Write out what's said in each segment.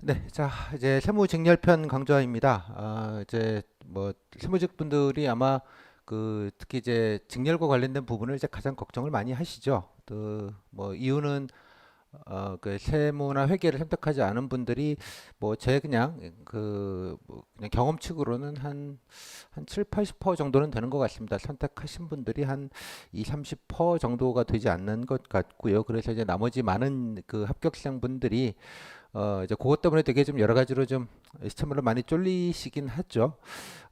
네, 자, 이제 세무직렬편 강좌입니다. 이제 뭐 세무직 분들이 아마 그 특히 이제 직렬과 관련된 부분을 이제 가장 걱정을 많이 하시죠. 또 뭐 이유는 그 세무나 회계를 선택하지 않은 분들이 뭐 제 그냥 그뭐 그냥 경험칙으로는 한 7, 80% 정도는 되는 것 같습니다. 선택하신 분들이 한 2, 30% 정도가 되지 않는 것 같고요. 그래서 이제 나머지 많은 그 합격생 분들이 이제 그것 때문에 되게 좀 여러 가지로 좀 시청률을 많이 쫄리시긴 하죠.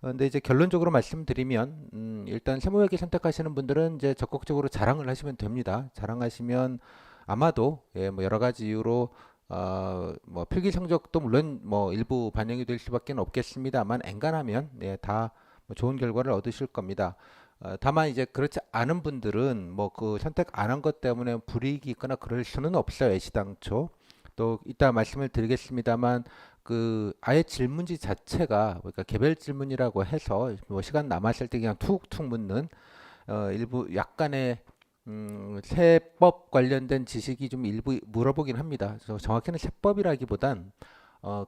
근데 이제 결론적으로 말씀드리면, 일단 세무회계 선택하시는 분들은 이제 적극적으로 자랑을 하시면 됩니다. 자랑하시면 아마도, 예, 뭐 여러 가지 이유로, 뭐 필기 성적도 물론 뭐 일부 반영이 될 수밖에 없겠습니다만, 엔간하면, 예, 다뭐 좋은 결과를 얻으실 겁니다. 다만 이제 그렇지 않은 분들은 뭐 그 선택 안 한 것 때문에 불이익이 있거나 그럴 수는 없어요. 애시당초. 또 이따 말씀을 드리겠습니다만 그 아예 질문지 자체가 그러니까 개별 질문이라고 해서 뭐 시간 남았을 때 그냥 툭툭 묻는 일부 약간의 세법 관련된 지식이 좀 일부 물어보긴 합니다. 그래서 정확히는 세법이라기보단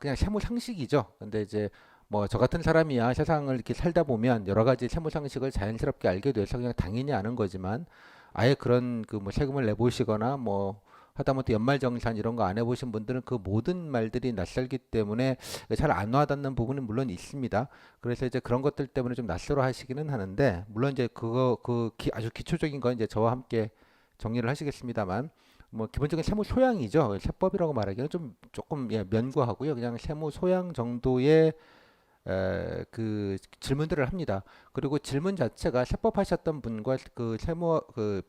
그냥 세무 상식이죠. 근데 이제 뭐 저 같은 사람이야 세상을 이렇게 살다 보면 여러 가지 세무 상식을 자연스럽게 알게 돼서 그냥 당연히 아는 거지만 아예 그런 그 뭐 세금을 내보시거나 뭐 하다못해 연말정산 이런 거 안 해보신 분들은 그 모든 말들이 낯설기 때문에 잘 안 와닿는 부분은 물론 있습니다. 그래서 이제 그런 것들 때문에 좀 낯설어 하시기는 하는데 물론 이제 그거 아주 기초적인 건 이제 저와 함께 정리를 하시겠습니다만 뭐 기본적인 세무 소양이죠. 세법이라고 말하기는 좀 조금 예, 면구하고요. 그냥 세무 소양 정도의 그 질문들을 합니다. 그리고 질문 자체가 세법하셨던 분과 그 세무 그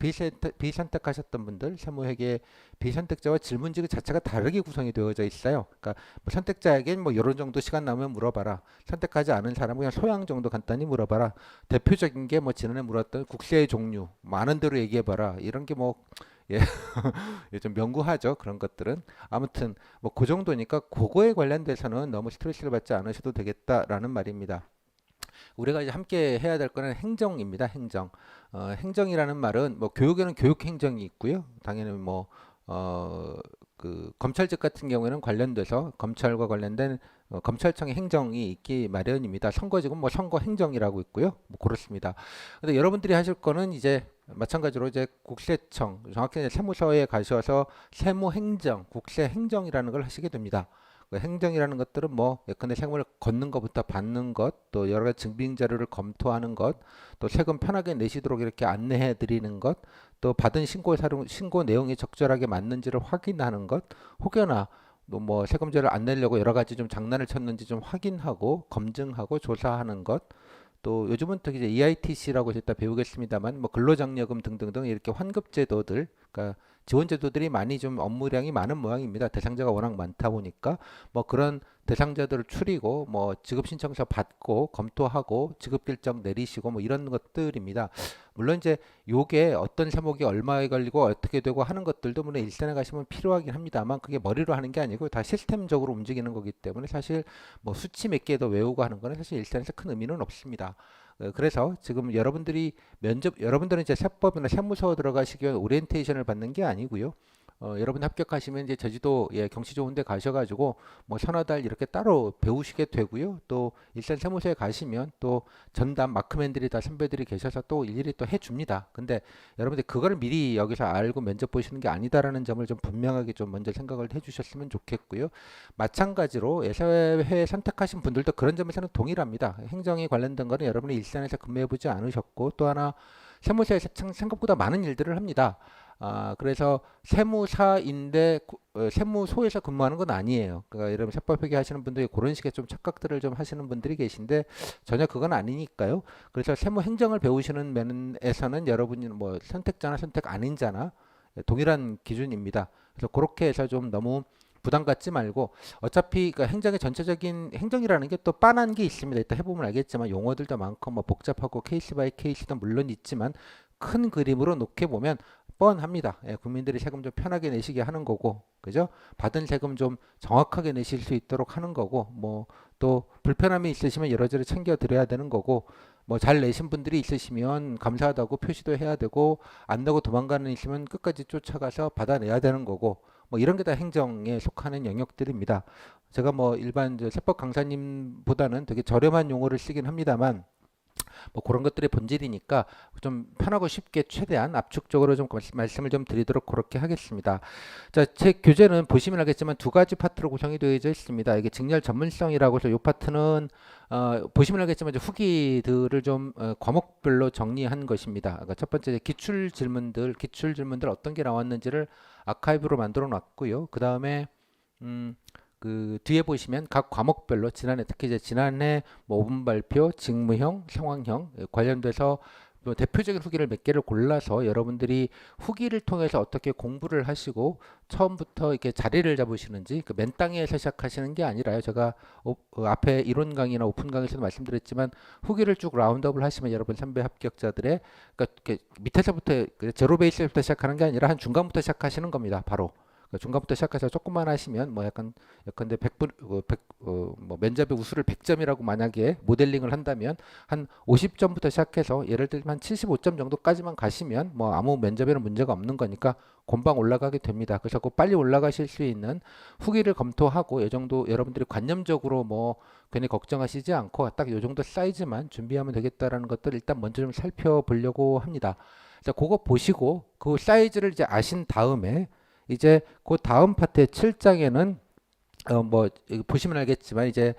비선택하셨던 분들 세무회계 비선택자와 질문지 그 자체가 다르게 구성이 되어져 있어요. 그러니까 뭐 선택자에겐 뭐 이런 정도 시간 나오면 물어봐라. 선택하지 않은 사람은 그냥 소양 정도 간단히 물어봐라. 대표적인 게 뭐 지난해 물었던 국세의 종류 많은 대로 얘기해봐라. 이런 게 뭐 예, 좀 명구하죠. 그런 것들은. 아무튼 뭐 그 정도니까 그거에 관련돼서는 너무 스트레스를 받지 않으셔도 되겠다라는 말입니다. 우리가 이제 함께 해야 될 거는 행정입니다. 행정. 행정이라는 말은 뭐 교육에는 교육 행정이 있고요. 당연히 뭐 그 검찰직 같은 경우에는 관련돼서 검찰과 관련된 검찰청의 행정이 있기 마련입니다. 선거직은 뭐 선거 행정이라고 있고요. 뭐 그렇습니다. 근데 여러분들이 하실 거는 이제 마찬가지로 이제 국세청, 정확히 이제 세무서에 가셔서 세무행정, 국세행정이라는 걸 하시게 됩니다. 그 행정이라는 것들은 뭐 예컨대 세금을 걷는 것부터 받는 것, 또 여러 가지 증빙 자료를 검토하는 것, 또 세금 편하게 내시도록 이렇게 안내해 드리는 것, 또 받은 신고 내용이 적절하게 맞는지를 확인하는 것, 혹여나 또 뭐 세금죄를 안 내려고 여러 가지 좀 장난을 쳤는지 좀 확인하고 검증하고 조사하는 것, 또 요즘은 또 이제 EITC라고 이따 배우겠습니다만 뭐 근로장려금 등등등 이렇게 환급 제도들 그러니까 지원 제도들이 많이 좀 업무량이 많은 모양입니다. 대상자가 워낙 많다 보니까 뭐 그런 대상자들을 추리고 뭐 지급 신청서 받고 검토하고 지급 결정 내리시고 뭐 이런 것들입니다. 물론 이제 요게 어떤 세목이 얼마에 걸리고 어떻게 되고 하는 것들도 물론 일선에 가시면 필요하긴 합니다만 그게 머리로 하는 게 아니고 다 시스템적으로 움직이는 거기 때문에 사실 뭐 수치 몇 개 더 외우고 하는 거는 사실 일선에서 큰 의미는 없습니다. 그래서 지금 여러분들은 이제 세법이나 세무서 들어가시기 위한 오리엔테이션을 받는 게 아니고요. 여러분 합격하시면 이제 제주도 예, 경치 좋은 데 가셔가지고 뭐 서너 달 이렇게 따로 배우시게 되고요. 또 일산 세무서에 가시면 또 전담 마크맨들이 다 선배들이 계셔서 또 일일이 또 해줍니다. 근데 여러분들 그거를 미리 여기서 알고 면접 보시는 게 아니다라는 점을 좀 분명하게 좀 먼저 생각을 해주셨으면 좋겠고요. 마찬가지로 예사회 선택하신 분들도 그런 점에서는 동일합니다. 행정에 관련된 거는 여러분이 일선에서 근무해보지 않으셨고 또 하나 세무서에서 생각보다 많은 일들을 합니다. 그래서 세무사인데 세무소에서 근무하는 건 아니에요. 그러니까 여러분 세법회계 하시는 분들이 그런 식의 좀 착각들을 좀 하시는 분들이 계신데 전혀 그건 아니니까요. 그래서 세무행정을 배우시는 면에서는 여러분이 뭐 선택자나 선택 아닌자나 동일한 기준입니다. 그래서 그렇게 해서 좀 너무 부담 갖지 말고 어차피 그 행정의 전체적인 행정이라는 게 또 빤한 게 있습니다. 이따 해보면 알겠지만 용어들도 많고 뭐 복잡하고 케이스 바이 케이스도 물론 있지만 큰 그림으로 놓게 보면 뻔합니다. 예, 국민들이 세금 좀 편하게 내시게 하는 거고, 그죠? 받은 세금 좀 정확하게 내실 수 있도록 하는 거고, 뭐 또 불편함이 있으시면 여러저러 챙겨 드려야 되는 거고, 뭐 잘 내신 분들이 있으시면 감사하다고 표시도 해야 되고, 안 내고 도망가는 있으면 끝까지 쫓아가서 받아내야 되는 거고, 뭐 이런 게 다 행정에 속하는 영역들입니다. 제가 뭐 일반 세법 강사님보다는 되게 저렴한 용어를 쓰긴 합니다만 뭐 그런 것들의 본질이니까 좀 편하고 쉽게 최대한 압축적으로 좀 말씀을 좀 드리도록 그렇게 하겠습니다. 자, 제 교재는 보시면 알겠지만 두 가지 파트로 구성이 되어져 있습니다. 이게 직렬 전문성이라고 해서 이 파트는 보시면 알겠지만 이제 후기들을 좀 과목별로 정리한 것입니다. 그러니까 첫 번째 기출 질문들 어떤 게 나왔는지를 아카이브로 만들어 놨고요. 그 다음에 그 뒤에 보시면 각 과목별로 특히 이제 지난해 뭐 5분 발표, 직무형, 상황형 관련돼서 뭐 대표적인 후기를 몇 개를 골라서 여러분들이 후기를 통해서 어떻게 공부를 하시고 처음부터 이렇게 자리를 잡으시는지 그 맨 땅에서 시작하시는 게 아니라요. 제가 앞에 이론 강의나 오픈 강의에서도 말씀드렸지만 후기를 쭉 라운드업을 하시면 여러분 선배 합격자들의 그러니까 이렇게 밑에서부터 제로 베이스부터 시작하는 게 아니라 한 중간부터 시작하시는 겁니다. 바로. 중간부터 시작해서 조금만 하시면 뭐 약간 예컨대 100분 뭐 면접의 우수를 100점이라고 만약에 모델링을 한다면 한 50점부터 시작해서 예를 들면 한 75점 정도까지만 가시면 뭐 아무 면접에는 문제가 없는 거니까 금방 올라가게 됩니다. 그래서 그 빨리 올라가실 수 있는 후기를 검토하고 이 정도 여러분들이 관념적으로 뭐 괜히 걱정하시지 않고 딱 이 정도 사이즈만 준비하면 되겠다라는 것들 일단 먼저 좀 살펴보려고 합니다. 자, 그거 보시고 그 사이즈를 이제 아신 다음에 이제 그 다음 파트의 7장에는 뭐 보시면 알겠지만 이제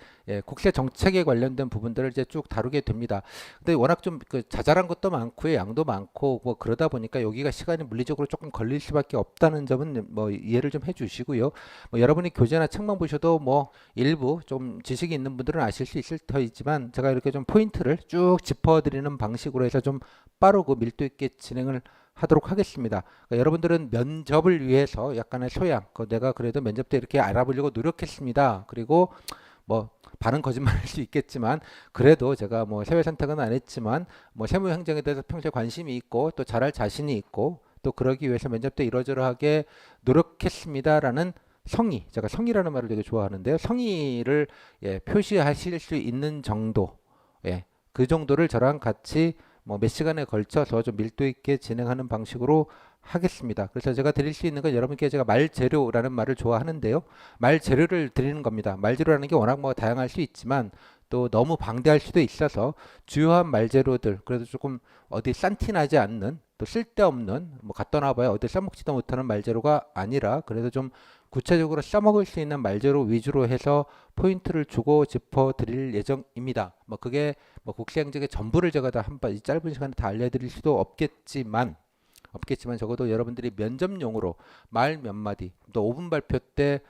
국세 정책에 관련된 부분들을 이제 쭉 다루게 됩니다. 근데 워낙 좀 그 자잘한 것도 많고요, 양도 많고 뭐 그러다 보니까 여기가 시간이 물리적으로 조금 걸릴 수밖에 없다는 점은 뭐 이해를 좀 해주시고요. 뭐 여러분이 교재나 책만 보셔도 뭐 일부 좀 지식이 있는 분들은 아실 수 있을 터이지만 제가 이렇게 좀 포인트를 쭉 짚어드리는 방식으로 해서 좀 빠르고 밀도 있게 진행을 하도록 하겠습니다. 그러니까 여러분들은 면접을 위해서 약간의 소양, 내가 그래도 면접 때 이렇게 알아보려고 노력했습니다. 그리고 뭐 반은 거짓말일 수 있겠지만 그래도 제가 뭐 세외 선택은 안 했지만 뭐 세무 행정에 대해서 평소에 관심이 있고 또 잘할 자신이 있고 또 그러기 위해서 면접 때 이러저러하게 노력했습니다라는 성의, 제가 성의라는 말을 되게 좋아하는데요. 성의를 표시하실 수 있는 정도, 그 정도를 저랑 같이 뭐 몇 시간에 걸쳐서 좀 밀도 있게 진행하는 방식으로 하겠습니다. 그래서 제가 드릴 수 있는 건 여러분께 제가 말재료라는 말을 좋아하는데요. 말재료를 드리는 겁니다. 말재료라는 게 워낙 뭐 다양할 수 있지만 또 너무 방대할 수도 있어서 주요한 말재료들, 그래도 조금 어디 싼티나지 않는 또 쓸데없는 뭐 갖다 놔봐야 어디 써먹지도 못하는 말재료가 아니라 그래도 좀 구체적으로 써먹을 수 있는 말재료 위주로 해서 포인트를 주고 짚어 드릴 예정입니다. 뭐 그게 뭐 국세행정의 전부를 제가 다 이 짧은 시간에 다 알려드릴 수도 없겠지만 적어도 여러분들이 면접용으로 말 몇 마디 또 5분 발표 때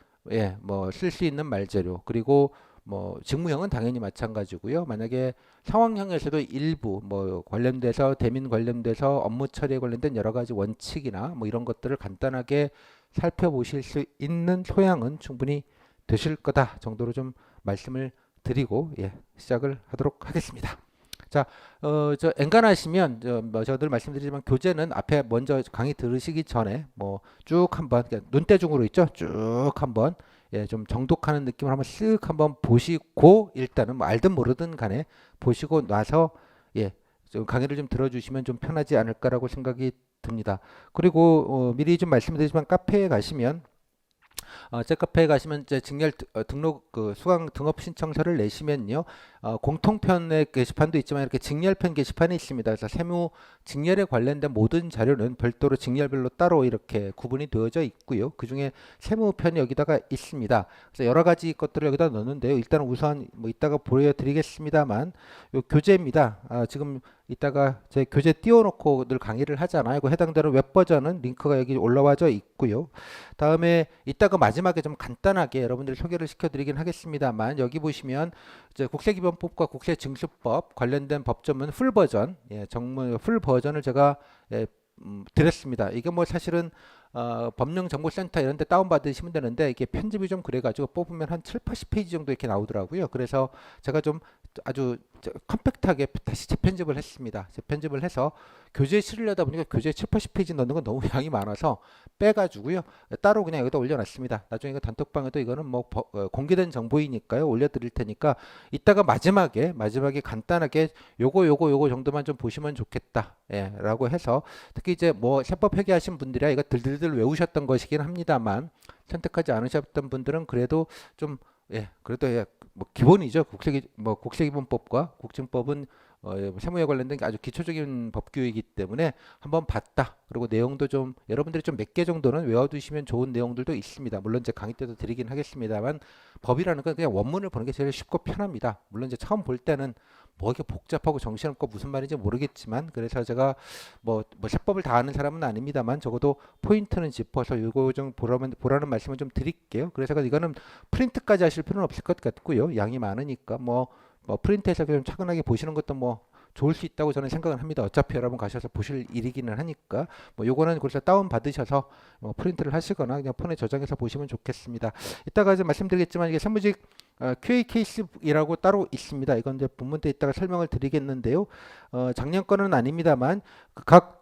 뭐 쓸 수 있는 말재료, 그리고 뭐 직무형은 당연히 마찬가지고요. 만약에 상황형에서도 일부 뭐 관련돼서 대민 관련돼서 업무 처리에 관련된 여러 가지 원칙이나 뭐 이런 것들을 간단하게 살펴보실 수 있는 소양은 충분히 되실 거다 정도로 좀 말씀을 드리고 시작을 하도록 하겠습니다. 자, 저 엔간하시면 뭐 저들 말씀드리지만 교재는 앞에 먼저 강의 들으시기 전에 뭐 쭉 한번 눈대중으로 있죠, 쭉 한번 좀 정독하는 느낌을 한번 쓱 한번 보시고 일단은 뭐 알든 모르든 간에 보시고 나서 좀 강의를 좀 들어주시면 좀 편하지 않을까라고 생각이 듭니다. 그리고 미리 좀 말씀드리지만 카페에 가시면 제 카페에 가시면 이제 등록 수강 등업 신청서를 내시면요. 공통편의 게시판도 있지만 이렇게 직렬편 게시판이 있습니다. 그래서 세무 직렬에 관련된 모든 자료는 별도로 직렬별로 따로 이렇게 구분이 되어져 있고요. 그중에 세무편이 여기다가 있습니다. 그래서 여러 가지 것들을 여기다 넣는데요. 일단 우선 뭐 이따가 보여드리겠습니다만 요 교재입니다. 지금 이따가 제 교재 띄워놓고 늘 강의를 하잖아요. 그 해당되는 웹 버전은 링크가 여기 올라와져 있고요. 다음에 이따가 마지막에 좀 간단하게 여러분들 소개를 시켜드리긴 하겠습니다만 여기 보시면 이제 국세기본법과 국세징수법 관련된 법조문 풀 버전, 정문 풀 버전을 제가 드렸습니다. 이게 뭐 사실은 법령정보센터 이런 데 다운받으시면 되는데 이게 편집이 좀 그래가지고 뽑으면 한 7, 80페이지 정도 이렇게 나오더라고요. 그래서 제가 좀 아주 컴팩트하게 다시 재편집을 했습니다. 재편집을 해서 교재에 실으려다 보니까 교재에 7, 80페이지 넣는 건 너무 양이 많아서 빼가지고요. 따로 그냥 여기다 올려놨습니다. 나중에 단톡방에도 이거는 뭐 공개된 정보이니까요. 올려드릴 테니까 이따가 마지막에 간단하게 요거 정도만 좀 보시면 좋겠다. 예, 라고 해서 특히 이제 뭐 세법 회계하신 분들이야 이거 들들들 외우셨던 것이긴 합니다만 선택하지 않으셨던 분들은 그래도 좀 그래도 뭐 기본이죠. 국세기본법과 국증법은 세무에 관련된 게 아주 기초적인 법규이기 때문에 한번 봤다. 그리고 내용도 좀 여러분들이 좀 몇 개 정도는 외워두시면 좋은 내용들도 있습니다. 물론 제 강의 때도 드리긴 하겠습니다만 법이라는 건 그냥 원문을 보는 게 제일 쉽고 편합니다. 물론 이제 처음 볼 때는 뭐 이렇게 복잡하고 정신없고 무슨 말인지 모르겠지만 그래서 제가 뭐 세법을 다 아는 사람은 아닙니다만 적어도 포인트는 짚어서 이거 좀 보라는 말씀을 좀 드릴게요. 그래서 이거는 프린트까지 하실 필요는 없을 것 같고요. 양이 많으니까 뭐 프린트해서 좀 차근하게 보시는 것도 뭐 좋을 수 있다고 저는 생각을 합니다. 어차피 여러분 가셔서 보실 일이기는 하니까 뭐 요거는 그래서 다운 받으셔서 뭐 프린트를 하시거나 그냥 폰에 저장해서 보시면 좋겠습니다. 이따가 좀 말씀드리겠지만 이게 사무직 QA 케이스이라고 따로 있습니다. 이건 이제 본문 때 이따가 설명을 드리겠는데요. 작년 거는 아닙니다만 각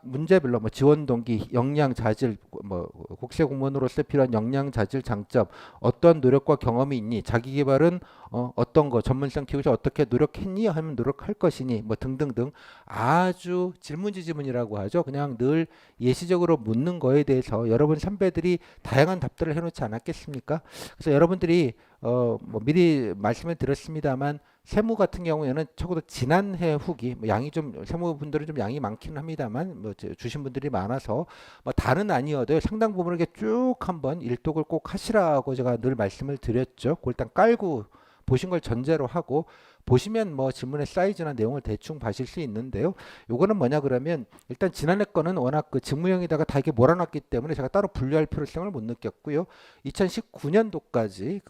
문제별로 뭐 지원 동기, 역량, 자질, 뭐 국세 공무원으로서 필요한 역량, 자질, 장점, 어떠한 노력과 경험이 있니? 자기 개발은 어떤 거 전문성 키우자 어떻게 노력했니? 하면 노력할 것이니 뭐 등등등 아주 질문지지문이라고 하죠. 그냥 늘 예시적으로 묻는 거에 대해서 여러분 선배들이 다양한 답들을 해놓지 않았겠습니까? 그래서 여러분들이 뭐 미리 말씀을 드렸습니다만 세무 같은 경우에는 적어도 지난해 후기 뭐 양이 좀 세무분들은 좀 양이 많기는 합니다만 뭐 주신 분들이 많아서 뭐 다는 아니어도 상당 부분을 이렇게 쭉 한번 일독을 꼭 하시라고 제가 늘 말씀을 드렸죠. 그걸 일단 깔고 보신 걸 전제로 하고 보시면 뭐 질문의 사이즈나 내용을 대충 봐실 수 있는데요. 요거는 뭐냐 그러면 일단 지난해 거는 워낙 그 직무형에다가 다 이게 몰아놨기 때문에 제가 따로 분류할 필요성을 못 느꼈고요. 2019년도까지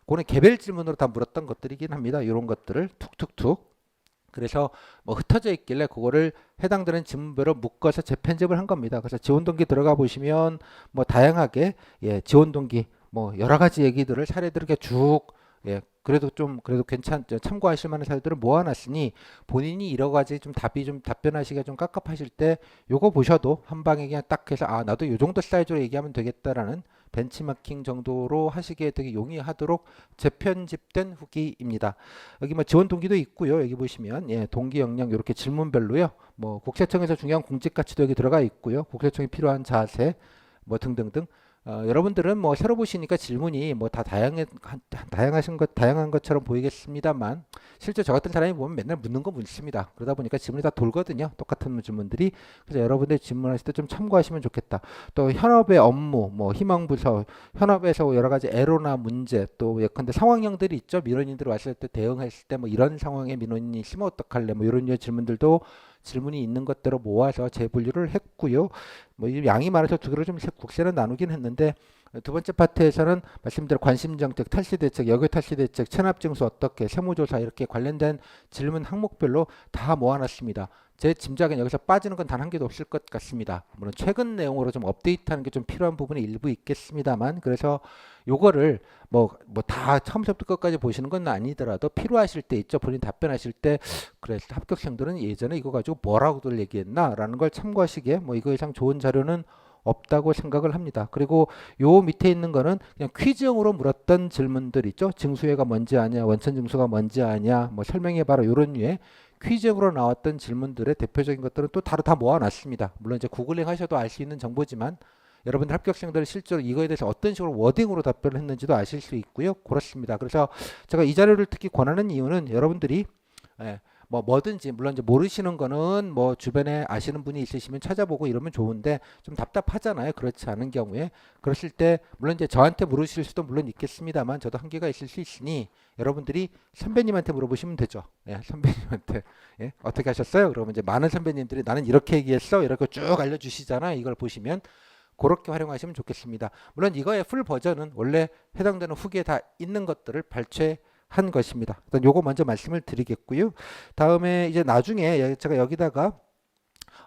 그거는 개별 질문으로 다 물었던 것들이긴 합니다. 이런 것들을 툭툭툭 그래서 뭐 흩어져 있길래 그거를 해당되는 질문별로 묶어서 재편집을 한 겁니다. 그래서 지원 동기 들어가 보시면 뭐 다양하게 지원 동기 뭐 여러 가지 얘기들을 사례들을 이렇게 쭉 그래도 참고하실 만한 사례들을 모아놨으니 본인이 여러 가지 좀 답변하시기가 좀 깝깝하실 때 요거 보셔도 한 방에 그냥 딱 해서 나도 요 정도 사이즈로 얘기하면 되겠다라는 벤치마킹 정도로 하시기에 되게 용이하도록 재편집된 후기입니다. 여기 뭐 지원 동기도 있고요. 여기 보시면 동기 역량 이렇게 질문별로요. 뭐 국세청에서 중요한 공직 가치도 여기 들어가 있고요. 국세청이 필요한 자세 뭐 등등등. 여러분들은 뭐 새로 보시니까 질문이 뭐 다 다양한 것처럼 보이겠습니다만 실제 저 같은 사람이 보면 맨날 묻는 거 묻습니다. 그러다 보니까 질문이 다 돌거든요. 똑같은 질문들이. 그래서 여러분들 질문하실 때 좀 참고하시면 좋겠다. 또 현업의 업무, 뭐 희망부서, 현업에서 여러 가지 애로나 문제, 또 예컨대 상황형들이 있죠. 민원인들 왔을 때 대응했을 때 뭐 이런 상황에 민원인이 있으면 어떡할래? 뭐 이런 질문들도 질문이 있는 것대로 모아서 재분류를 했고요. 뭐 양이 많아서 두 개로 좀 국세는 나누긴 했는데 두 번째 파트에서는 말씀대로 관심정책, 탈시대책, 여교탈시대책, 체납증수 어떻게, 세무조사 이렇게 관련된 질문 항목별로 다 모아놨습니다. 제 짐작은 여기서 빠지는 건 단 한 개도 없을 것 같습니다. 물론 최근 내용으로 좀 업데이트하는 게 좀 필요한 부분이 일부 있겠습니다만 그래서 요거를 뭐 다 처음부터 끝까지 보시는 건 아니더라도 필요하실 때 있죠. 본인 답변하실 때 그래 합격생들은 예전에 이거 가지고 뭐라고들 얘기했나라는 걸 참고하시기에 뭐 이거 이상 좋은 자료는 없다고 생각을 합니다. 그리고 요 밑에 있는 거는 그냥 퀴즈형으로 물었던 질문들 있죠. 징수회가 뭔지 아냐, 원천징수가 뭔지 아냐, 뭐 설명해봐라 이런 류의 퀴즈형으로 나왔던 질문들의 대표적인 것들은 또 다 모아놨습니다. 물론 이제 구글링 하셔도 알 수 있는 정보지만 여러분들 합격생들은 실제로 이거에 대해서 어떤 식으로 워딩으로 답변을 했는지도 아실 수 있고요. 그렇습니다. 그래서 제가 이 자료를 특히 권하는 이유는 여러분들이 뭐든지 물론 이제 모르시는 거는 뭐 주변에 아시는 분이 있으시면 찾아보고 이러면 좋은데 좀 답답하잖아요. 그렇지 않은 경우에 그러실 때 물론 이제 저한테 물으실 수도 물론 있겠습니다만 저도 한계가 있을 수 있으니 여러분들이 선배님한테 물어보시면 되죠. 선배님한테 어떻게 하셨어요? 그러면 이제 많은 선배님들이 나는 이렇게 얘기했어 이렇게 쭉 알려주시잖아요. 이걸 보시면 그렇게 활용하시면 좋겠습니다. 물론 이거의 풀 버전은 원래 해당되는 후기에 다 있는 것들을 발췌한 것입니다. 일단 요거 먼저 말씀을 드리겠고요. 다음에 이제 나중에 제가 여기다가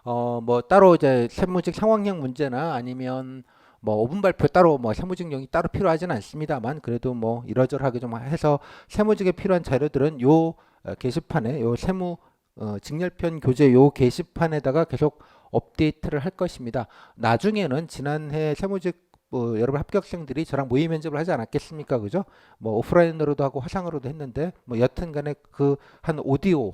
뭐 따로 이제 세무직 상황형 문제나 아니면 뭐 5분 발표 따로 뭐 세무직령이 따로 필요하지는 않습니다만 그래도 뭐 이러저러하게 좀 해서 세무직에 필요한 자료들은 요 게시판에 요 세무 직렬편 교재 요 게시판에다가 계속 업데이트를 할 것입니다. 나중에는 지난해 세무직 뭐 여러분 합격생들이 저랑 모의 면접을 하지 않았겠습니까? 그죠? 뭐 오프라인으로도 하고 화상으로도 했는데 뭐 여튼간에 그 한 오디오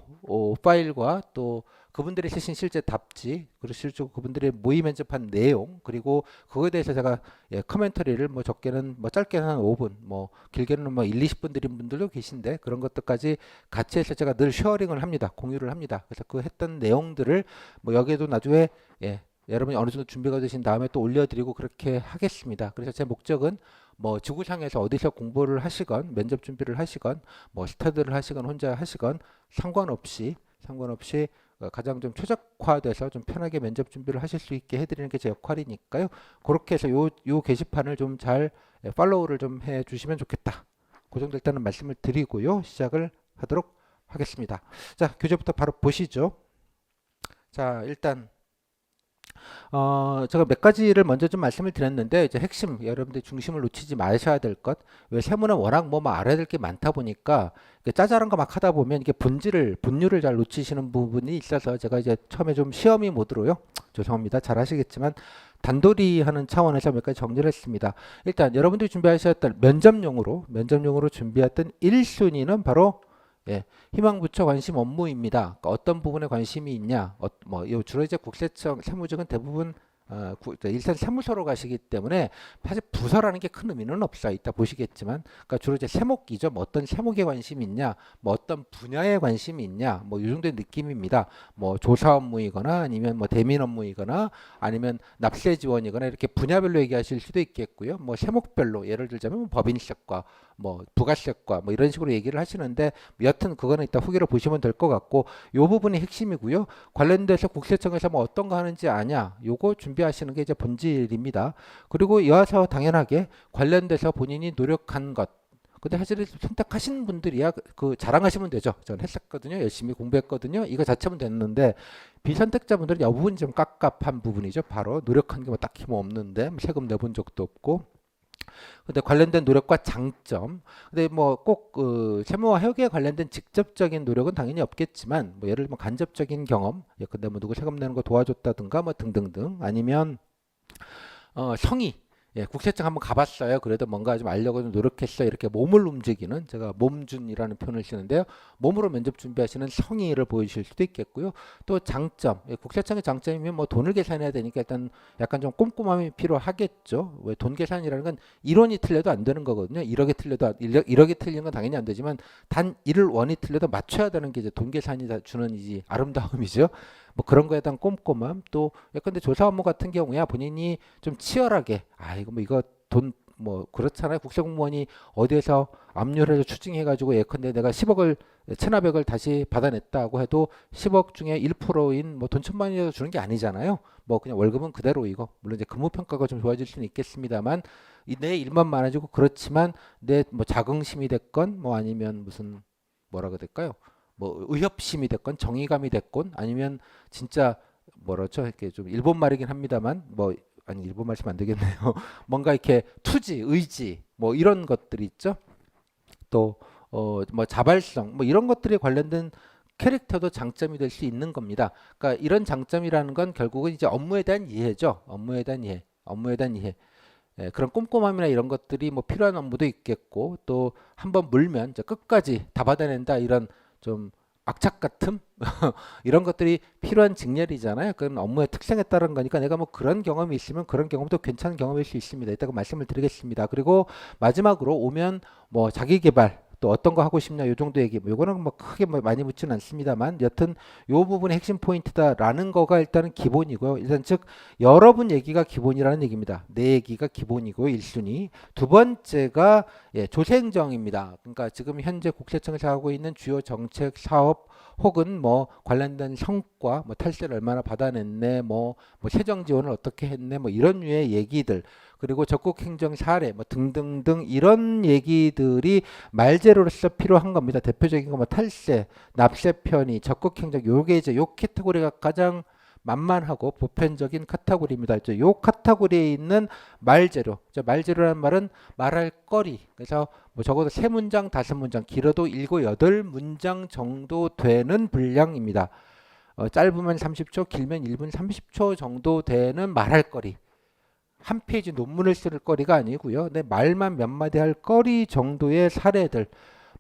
파일과 또 그분들이 쓰신 실제 답지 그리고 실제 그분들의 모의 면접한 내용 그리고 그거에 대해서 제가 커멘터리를 뭐 적게는 뭐 짧게는 한 5분 뭐 길게는 뭐 1, 20분 드린 분들도 계신데 그런 것들까지 같이 해서 제가 늘 쉐어링을 합니다. 공유를 합니다. 그래서 그 했던 내용들을 뭐 여기에도 나중에 여러분이 어느 정도 준비가 되신 다음에 또 올려드리고 그렇게 하겠습니다. 그래서 제 목적은 뭐 지구상에서 어디서 공부를 하시건 면접 준비를 하시건 뭐 스터디를 하시건 혼자 하시건 상관없이 가장 좀 최적화돼서 좀 편하게 면접 준비를 하실 수 있게 해드리는 게 제 역할이니까요. 그렇게 해서 요 게시판을 좀 잘 팔로우를 좀 해주시면 좋겠다. 그 정도 일단은 말씀을 드리고요. 시작을 하도록 하겠습니다. 자, 교재부터 바로 보시죠. 자, 일단 제가 몇 가지를 먼저 좀 말씀을 드렸는데 이제 핵심 여러분들 중심을 놓치지 마셔야 될 것. 왜 세무는 워낙 뭐 알아야 될 게 많다 보니까 짜잘한 거 막 하다 보면 이게 분류를 잘 놓치시는 부분이 있어서 제가 이제 처음에 좀 시험이 모드로요. 죄송합니다. 잘 하시겠지만 단도리 하는 차원에서 몇 가지 정리를 했습니다. 일단 여러분들이 준비하셨던 면접용으로 준비했던 1순위는 바로 희망부처 관심 업무입니다. 그러니까 어떤 부분에 관심이 있냐, 주로 이제 국세청 세무직은 대부분 일선 세무서로 가시기 때문에 사실 부서라는 게 큰 의미는 없어요. 이따 보시겠지만, 그러니까 주로 이제 세목이죠. 뭐 어떤 세목에 관심이 있냐, 뭐 어떤 분야에 관심이 있냐, 뭐 이 정도의 느낌입니다. 뭐 조사 업무이거나 아니면 뭐 대민 업무이거나 아니면 납세 지원이거나 이렇게 분야별로 얘기하실 수도 있겠고요. 뭐 세목별로 예를 들자면 뭐 법인세과 뭐 부가세과 뭐 이런 식으로 얘기를 하시는데 여튼 그거는 이따 후기로 보시면 될 것 같고 요 부분이 핵심이고요. 관련돼서 국세청에서 뭐 어떤 거 하는지 아냐 요거 준비하시는 게 이제 본질입니다. 그리고 이어서 당연하게 관련돼서 본인이 노력한 것 근데 사실 선택하신 분들이야 그 자랑하시면 되죠. 전 했었거든요. 열심히 공부했거든요. 이거 자체면 됐는데 비선택자분들은 이 부분이 좀 깝깝한 부분이죠. 바로 노력한 게 뭐 딱히 뭐 없는데 세금 내본 적도 없고 근데 관련된 노력과 장점. 근데 뭐 꼭 세무와 회계에 관련된 직접적인 노력은 당연히 없겠지만 뭐 예를 들면 간접적인 경험, 근데 뭐 누구 세금 내는 거 도와줬다든가 뭐 등등등 아니면 성의 국세청 한번 가봤어요. 그래도 뭔가 좀 알려고 좀 노력했어요. 이렇게 몸을 움직이는 제가 몸준이라는 표현을 쓰는데요. 몸으로 면접 준비하시는 성의를 보여주실 수도 있겠고요. 또 장점, 국세청의 장점이면 뭐 돈을 계산해야 되니까 일단 약간 좀 꼼꼼함이 필요하겠죠. 왜 돈 계산이라는 건 1원이 틀려도 안 되는 거거든요. 1억이 틀려도 1억이 틀리는 건 당연히 안 되지만 단 1을 원이 틀려도 맞춰야 되는 게 이제 돈 계산이 주는 이제 아름다움이죠. 뭐 그런 거에 대한 꼼꼼함 또 예컨대 조사 업무 같은 경우야 본인이 좀 치열하게 이거 뭐 이거 돈 뭐 그렇잖아요. 국세공무원이 어디에서 압류를 해서 추징해가지고 예컨대 내가 10억을 체납액을 다시 받아냈다고 해도 10억 중에 1%인 뭐 돈 1,000만 원이라도 주는 게 아니잖아요. 뭐 그냥 월급은 그대로 이거 물론 이제 근무 평가가 좀 좋아질 수는 있겠습니다만 내 일만 많아지고 그렇지만 내 뭐 자긍심이 됐건 뭐 아니면 무슨 뭐라고 될까요? 뭐 의협심이 됐건 정의감이 됐건 아니면 진짜 뭐라죠 이렇게 좀 일본 말이긴 합니다만 뭐 아니 일본 말씀 안 되겠네요. 뭔가 이렇게 투지 의지 뭐 이런 것들이 있죠. 또 뭐 자발성 뭐 이런 것들에 관련된 캐릭터도 장점이 될 수 있는 겁니다. 그러니까 이런 장점이라는 건 결국은 이제 업무에 대한 이해죠. 업무에 대한 이해. 그런 꼼꼼함이나 이런 것들이 뭐 필요한 업무도 있겠고 또 한번 물면 이제 끝까지 다 받아낸다 이런 좀 악착 같음 이런 것들이 필요한 직렬이잖아요. 그건 업무의 특성에 따른 거니까 내가 뭐 그런 경험이 있으면 그런 경험도 괜찮은 경험일 수 있습니다. 이따가 말씀을 드리겠습니다. 그리고 마지막으로 오면 뭐 자기 개발 또 어떤 거 하고 싶냐 요 정도 얘기 뭐 요거는 뭐 크게 뭐 많이 묻지는 않습니다만 여튼 요 부분이 핵심 포인트다라는 거가 일단은 기본이고요. 일단 즉 여러분 얘기가 기본이라는 얘기입니다. 내 얘기가 기본이고 1순위. 두 번째가 조세행정입니다. 그러니까 지금 현재 국세청에서 하고 있는 주요 정책 사업 혹은 뭐 관련된 성과, 뭐 탈세를 얼마나 받아냈네, 뭐 세정 지원을 어떻게 했네, 뭐 이런 류의 얘기들, 그리고 적극 행정 사례, 뭐 등등등 이런 얘기들이 말재료로서 필요한 겁니다. 대표적인 거 뭐 탈세, 납세 편의, 적극 행정 요게 이제 요 카테고리가 가장 만만하고 보편적인 카테고리입니다. 요 카테고리에 있는 말재료, 말재료란 말은 말할 거리. 그래서 뭐 적어도 3문장, 5문장, 길어도 7, 8문장 정도 되는 분량입니다. 짧으면 30초, 길면 1분 30초 정도 되는 말할 거리. 한 페이지 논문을 쓸 거리가 아니고요. 내 말만 몇 마디 할 거리 정도의 사례들,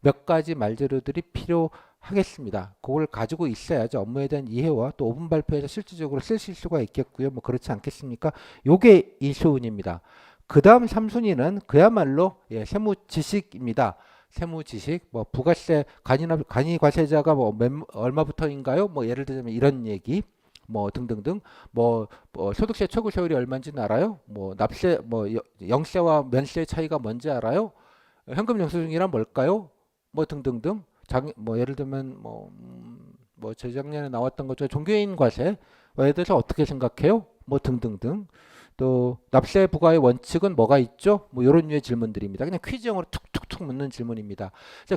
몇 가지 말재료들이 필요하겠습니다. 그걸 가지고 있어야지 업무에 대한 이해와 또 5분 발표에서 실질적으로 쓰실 수가 있겠고요. 뭐 그렇지 않겠습니까? 요게 2순위입니다. 그 다음 3순위는 그야말로 세무 지식입니다. 세무 지식, 뭐 부가세 간이과세자가 뭐 얼마부터인가요? 뭐 예를 들자면 이런 얘기. 뭐 등등등 뭐 소득세 최고 세율이 얼마인지는 알아요? 뭐 납세 뭐 영세와 면세 차이가 뭔지 알아요? 현금 영수증이란 뭘까요? 뭐 등등등 뭐 예를 들면 뭐 재작년에 나왔던 것 중에 종교인 과세에 대해서 어떻게 생각해요? 뭐 등등등 또 납세 부과의 원칙은 뭐가 있죠? 뭐 이런 류의 질문들입니다. 그냥 퀴즈형으로 툭툭툭 묻는 질문입니다.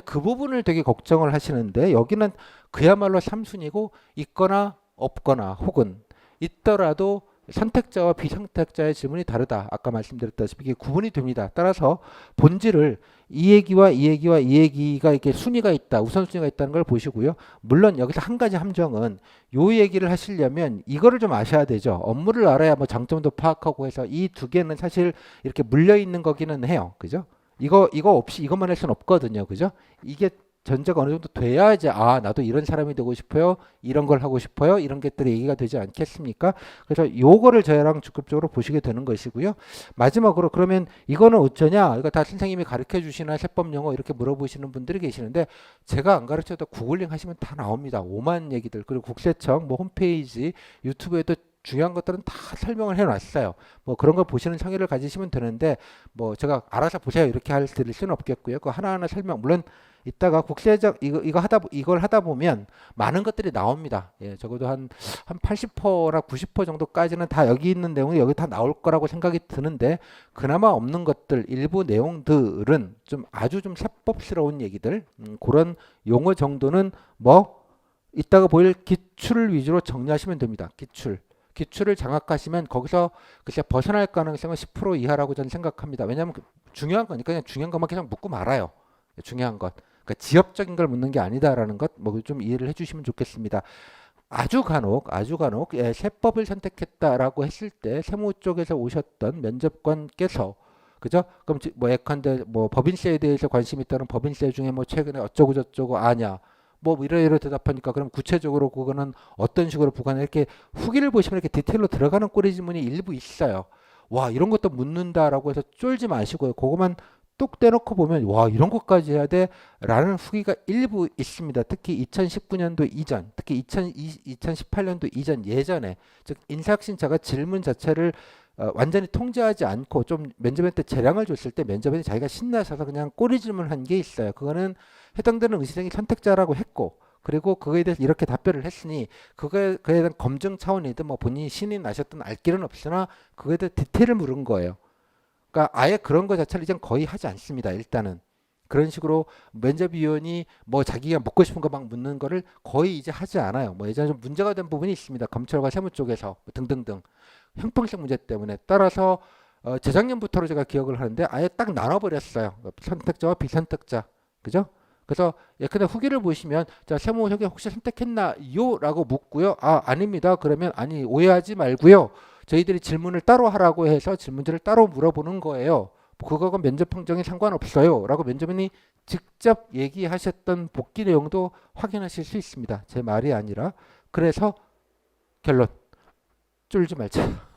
그 부분을 되게 걱정을 하시는데 여기는 그야말로 삼순이고 있거나 없거나 혹은 있더라도 선택자와 비선택자의 질문이 다르다. 아까 말씀드렸다시피 이게 구분이 됩니다. 따라서 본질을 이 얘기와 이 얘기와 이 얘기가 이렇게 순위가 있다. 우선순위가 있다는 걸 보시고요. 물론 여기서 한 가지 함정은 요 얘기를 하시려면 이거를 좀 아셔야 되죠. 업무를 알아야 뭐 장점도 파악하고 해서 이 두 개는 사실 이렇게 물려 있는 거기는 해요. 그죠? 이거 없이 이것만 할 수는 없거든요. 그죠? 이게 전제가 어느 정도 돼야지 나도 이런 사람이 되고 싶어요. 이런 걸 하고 싶어요. 이런 것들이 얘기가 되지 않겠습니까? 그래서 요거를 저희랑 적극적으로 보시게 되는 것이고요. 마지막으로 그러면 이거는 어쩌냐? 이거 다 선생님이 가르쳐 주시나 세법 용어 이렇게 물어보시는 분들이 계시는데 제가 안 가르쳐도 구글링 하시면 다 나옵니다. 오만 얘기들 그리고 국세청 뭐 홈페이지 유튜브에도 중요한 것들은 다 설명을 해놨어요. 뭐 그런 걸 보시는 성의를 가지시면 되는데 뭐 제가 알아서 보세요 이렇게 드릴 수는 없겠고요. 그 하나하나 설명 물론 이따가 국세적 이걸 하다 보면 많은 것들이 나옵니다. 적어도 한 80%나 90% 정도까지는 다 여기 있는 내용이 여기 다 나올 거라고 생각이 드는데 그나마 없는 것들 일부 내용들은 좀 아주 좀 세법스러운 얘기들 그런 용어 정도는 뭐 이따가 보일 기출을 위주로 정리하시면 됩니다. 기출을 장악하시면 거기서 글쎄 벗어날 가능성은 10% 이하라고 저는 생각합니다. 왜냐하면 중요한 거니까 그냥 중요한 것만 계속 묻고 말아요. 중요한 것. 그러니까 지엽적인 걸 묻는 게 아니다라는 것 뭐 좀 이해를 해주시면 좋겠습니다. 아주 간혹 세법을 선택했다라고 했을 때 세무 쪽에서 오셨던 면접관께서 그죠? 그럼 뭐 예컨대 뭐 법인세에 대해서 관심 있다는 법인세 중에 뭐 최근에 어쩌고 저쩌고 아냐 뭐 이러이러 대답하니까 그럼 구체적으로 그거는 어떤 식으로 부과냐 이렇게 후기를 보시면 이렇게 디테일로 들어가는 꼬리 질문이 일부 있어요. 와 이런 것도 묻는다라고 해서 쫄지 마시고요. 그거만 뚝 떼놓고 보면 와 이런 것까지 해야 돼 라는 후기가 일부 있습니다. 특히 2019년도 이전 특히 2018년도 이전 예전에 즉 인사혁신처가 질문 자체를 완전히 통제하지 않고 좀 면접한테 재량을 줬을 때 면접에 자기가 신나셔서 그냥 꼬리 질문을 한 게 있어요. 그거는 해당되는 의사생이 선택자라고 했고 그리고 그거에 대해서 이렇게 답변을 했으니 그거에 대한 검증 차원이든 뭐 본인이 신이 나셨든 알 길은 없으나 그거에 대해 디테일을 물은 거예요. 그러니까 아예 그런 거 자체를 이제 거의 하지 않습니다. 일단은 그런 식으로 면접위원이 뭐 자기가 묻고 싶은 거 막 묻는 거를 거의 이제 하지 않아요. 뭐 예전에 좀 문제가 된 부분이 있습니다. 검찰과 세무 쪽에서 뭐 등등등 형평성 문제 때문에 따라서 재작년부터로 제가 기억을 하는데 아예 딱 나눠버렸어요. 선택자와 비선택자, 그죠? 그래서 예컨대 후기를 보시면 자 세무 협의 혹시 선택했나요? 라고 묻고요. 아닙니다. 그러면 아니 오해하지 말고요. 저희들이 질문을 따로 하라고 해서 질문지를 따로 물어보는 거예요. 그거가 면접 평정에 상관없어요. 라고 면접인이 직접 얘기하셨던 복귀 내용도 확인하실 수 있습니다. 제 말이 아니라. 그래서 결론. 쫄지 말자.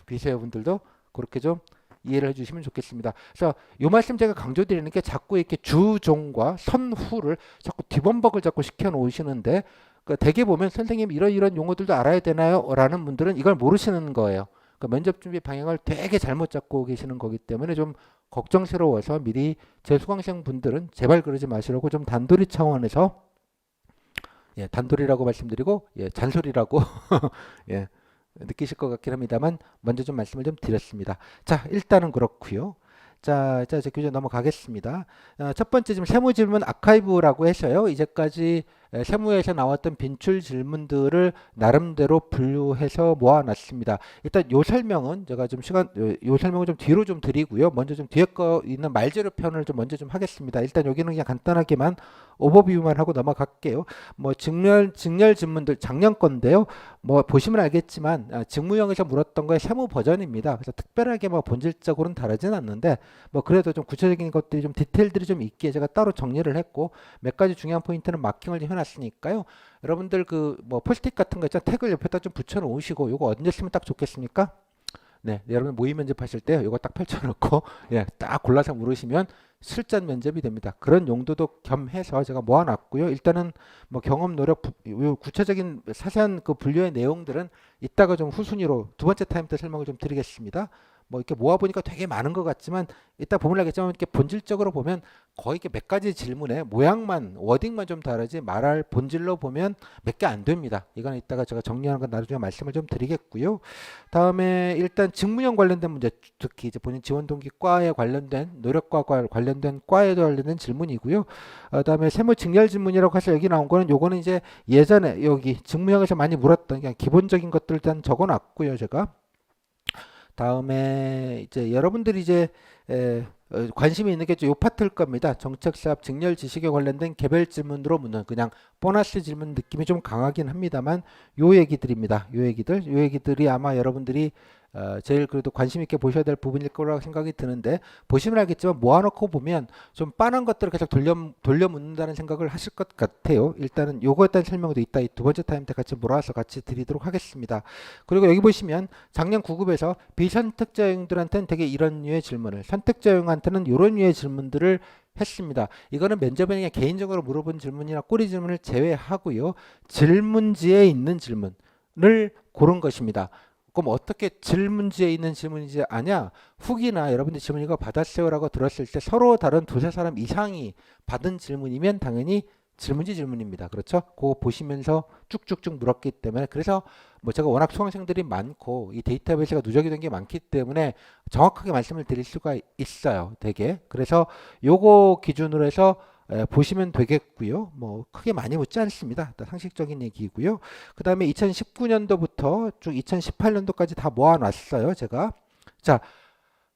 비서분들도 그렇게 좀 이해를 해주시면 좋겠습니다. 그래서 이 말씀 제가 강조드리는 게 자꾸 이렇게 주종과 선후를 자꾸 뒤범벅을 자꾸 시켜 놓으시는데 대개 보면 선생님 이런 용어들도 알아야 되나요? 라는 분들은 이걸 모르시는 거예요. 면접 준비 방향을 되게 잘못 잡고 계시는 거기 때문에 좀 걱정스러워서 미리 제 수강생 분들은 제발 그러지 마시라고 좀 단도리 차원에서 단도리라고 말씀드리고 잔소리라고 느끼실 것 같긴 합니다만 먼저 좀 말씀을 좀 드렸습니다. 자 일단은 그렇고요. 자 이제 교재 넘어가겠습니다. 첫 번째 지금 세무 질문 아카이브라고 해서요. 이제까지 세무에서 나왔던 빈출 질문들을 나름대로 분류해서 모아놨습니다. 일단 요 설명은 제가 좀 요 설명을 좀 뒤로 좀 드리고요. 먼저 좀 뒤에 거 있는 말재료 편을 좀 먼저 좀 하겠습니다. 일단 여기는 그냥 간단하게만 오버뷰만 하고 넘어갈게요. 뭐 직렬 질문들 작년 건데요. 뭐 보시면 알겠지만 직무형에서 물었던 거의 세무 버전입니다. 그래서 특별하게 뭐 본질적으로는 다르진 않는데 뭐 그래도 좀 구체적인 것들이 좀 디테일들이 좀 있기에 제가 따로 정리를 했고 몇 가지 중요한 포인트는 마킹을 좀 해놨으니까요. 여러분들 그 뭐 포스트잇 같은 거 있잖아요. 태그를 옆에다 좀 붙여놓으시고 요거 언제 쓰면 딱 좋겠습니까? 네, 여러분 모의 면접하실 때 이거 딱 펼쳐놓고 예, 딱 골라서 물으시면 실전 면접이 됩니다. 그런 용도도 겸해서 제가 모아놨고요. 일단은 뭐 경험 노력 요 구체적인 사세한 그 분류의 내용들은 이따가 좀 후순위로 두 번째 타임 때 설명을 좀 드리겠습니다. 뭐 이렇게 모아보니까 되게 많은 것 같지만 이따 보면 알겠지만 이렇게 본질적으로 보면 거의 이렇게 몇 가지 질문에 모양만 워딩만 좀 다르지 말할 본질로 보면 몇 개 안 됩니다. 이건 이따가 제가 정리하는 건 나중에 말씀을 좀 드리겠고요. 다음에 일단 직무형 관련된 문제, 특히 이제 본인 지원 동기 과에 관련된 노력과 관련된 과에 관련된 질문이고요. 다음에 세무 직렬 질문이라고 해서 여기 나온 거는 요거는 이제 예전에 여기 직무형에서 많이 물었던 그냥 기본적인 것들 일단 적어놨고요, 제가. 다음에 이제 여러분들이 이제 관심이 있는 게 요 파트일 겁니다. 정책사업 직렬 지식에 관련된 개별 질문으로 묻는 그냥 보너스 질문 느낌이 좀 강하긴 합니다만 요 얘기들입니다. 요 얘기들이 아마 여러분들이 제일 그래도 관심 있게 보셔야 될 부분일 거라고 생각이 드는데 보시면 알겠지만 모아놓고 보면 좀 빤한 것들을 계속 돌려 묻는다는 생각을 하실 것 같아요. 일단은 요거에 대한 설명도 이따 이 두 번째 타임 때 같이 몰아서 같이 드리도록 하겠습니다. 그리고 여기 보시면 작년 9급에서 비선택자형들한테는 되게 이런 류의 질문을 선택자형한테는 이런 류의 질문들을 했습니다. 이거는 면접에 그냥 개인적으로 물어본 질문이나 꼬리 질문을 제외하고요. 질문지에 있는 질문을 고른 것입니다. 그럼 어떻게 질문지에 있는 질문인지 아냐? 후기나 여러분들 질문 이거 받았어요라고 들었을 때 서로 다른 두세 사람 이상이 받은 질문이면 당연히 질문지 질문입니다. 그렇죠? 그거 보시면서 쭉쭉쭉 물었기 때문에 그래서 뭐 제가 워낙 수강생들이 많고 이 데이터베이스가 누적이 된 게 많기 때문에 정확하게 말씀을 드릴 수가 있어요. 되게. 그래서 요거 기준으로 해서 보시면 되겠고요. 뭐 크게 많이 묻지 않습니다. 상식적인 얘기고요. 그 다음에 2019년도부터 쭉 2018년도까지 다 모아놨어요. 제가. 자,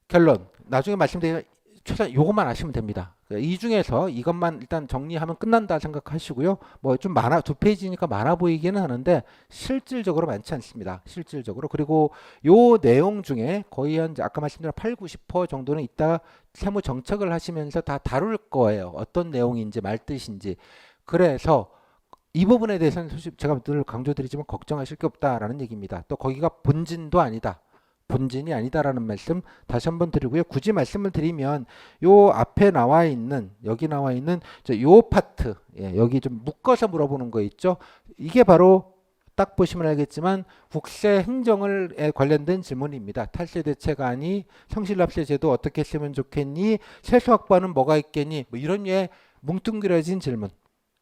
결론. 나중에 말씀드리면 최소한 요것만 아시면 됩니다. 이 중에서 이것만 일단 정리하면 끝난다 생각하시고요. 뭐 좀 많아 두 페이지니까 많아 보이기는 하는데 실질적으로 많지 않습니다. 실질적으로 그리고 요 내용 중에 거의 한 아까 말씀드린 8, 90% 정도는 이따 세무 정책을 하시면서 다 다룰 거예요. 어떤 내용인지 말뜻인지. 그래서 이 부분에 대해서는 솔직히 제가 늘 강조드리지만 걱정하실 게 없다라는 얘기입니다. 또 거기가 본진도 아니다. 본진이 아니다라는 말씀 다시 한번 드리고요. 굳이 말씀을 드리면 요 앞에 나와 있는 여기 나와 있는 요 파트 여기 좀 묶어서 물어보는 거 있죠. 이게 바로 딱 보시면 알겠지만 국세 행정에 관련된 질문입니다. 탈세 대책안이 성실납세 제도 어떻게 쓰면 좋겠니? 세수 확보는 뭐가 있겠니? 뭐 이런 류의 뭉뚱그려진 질문.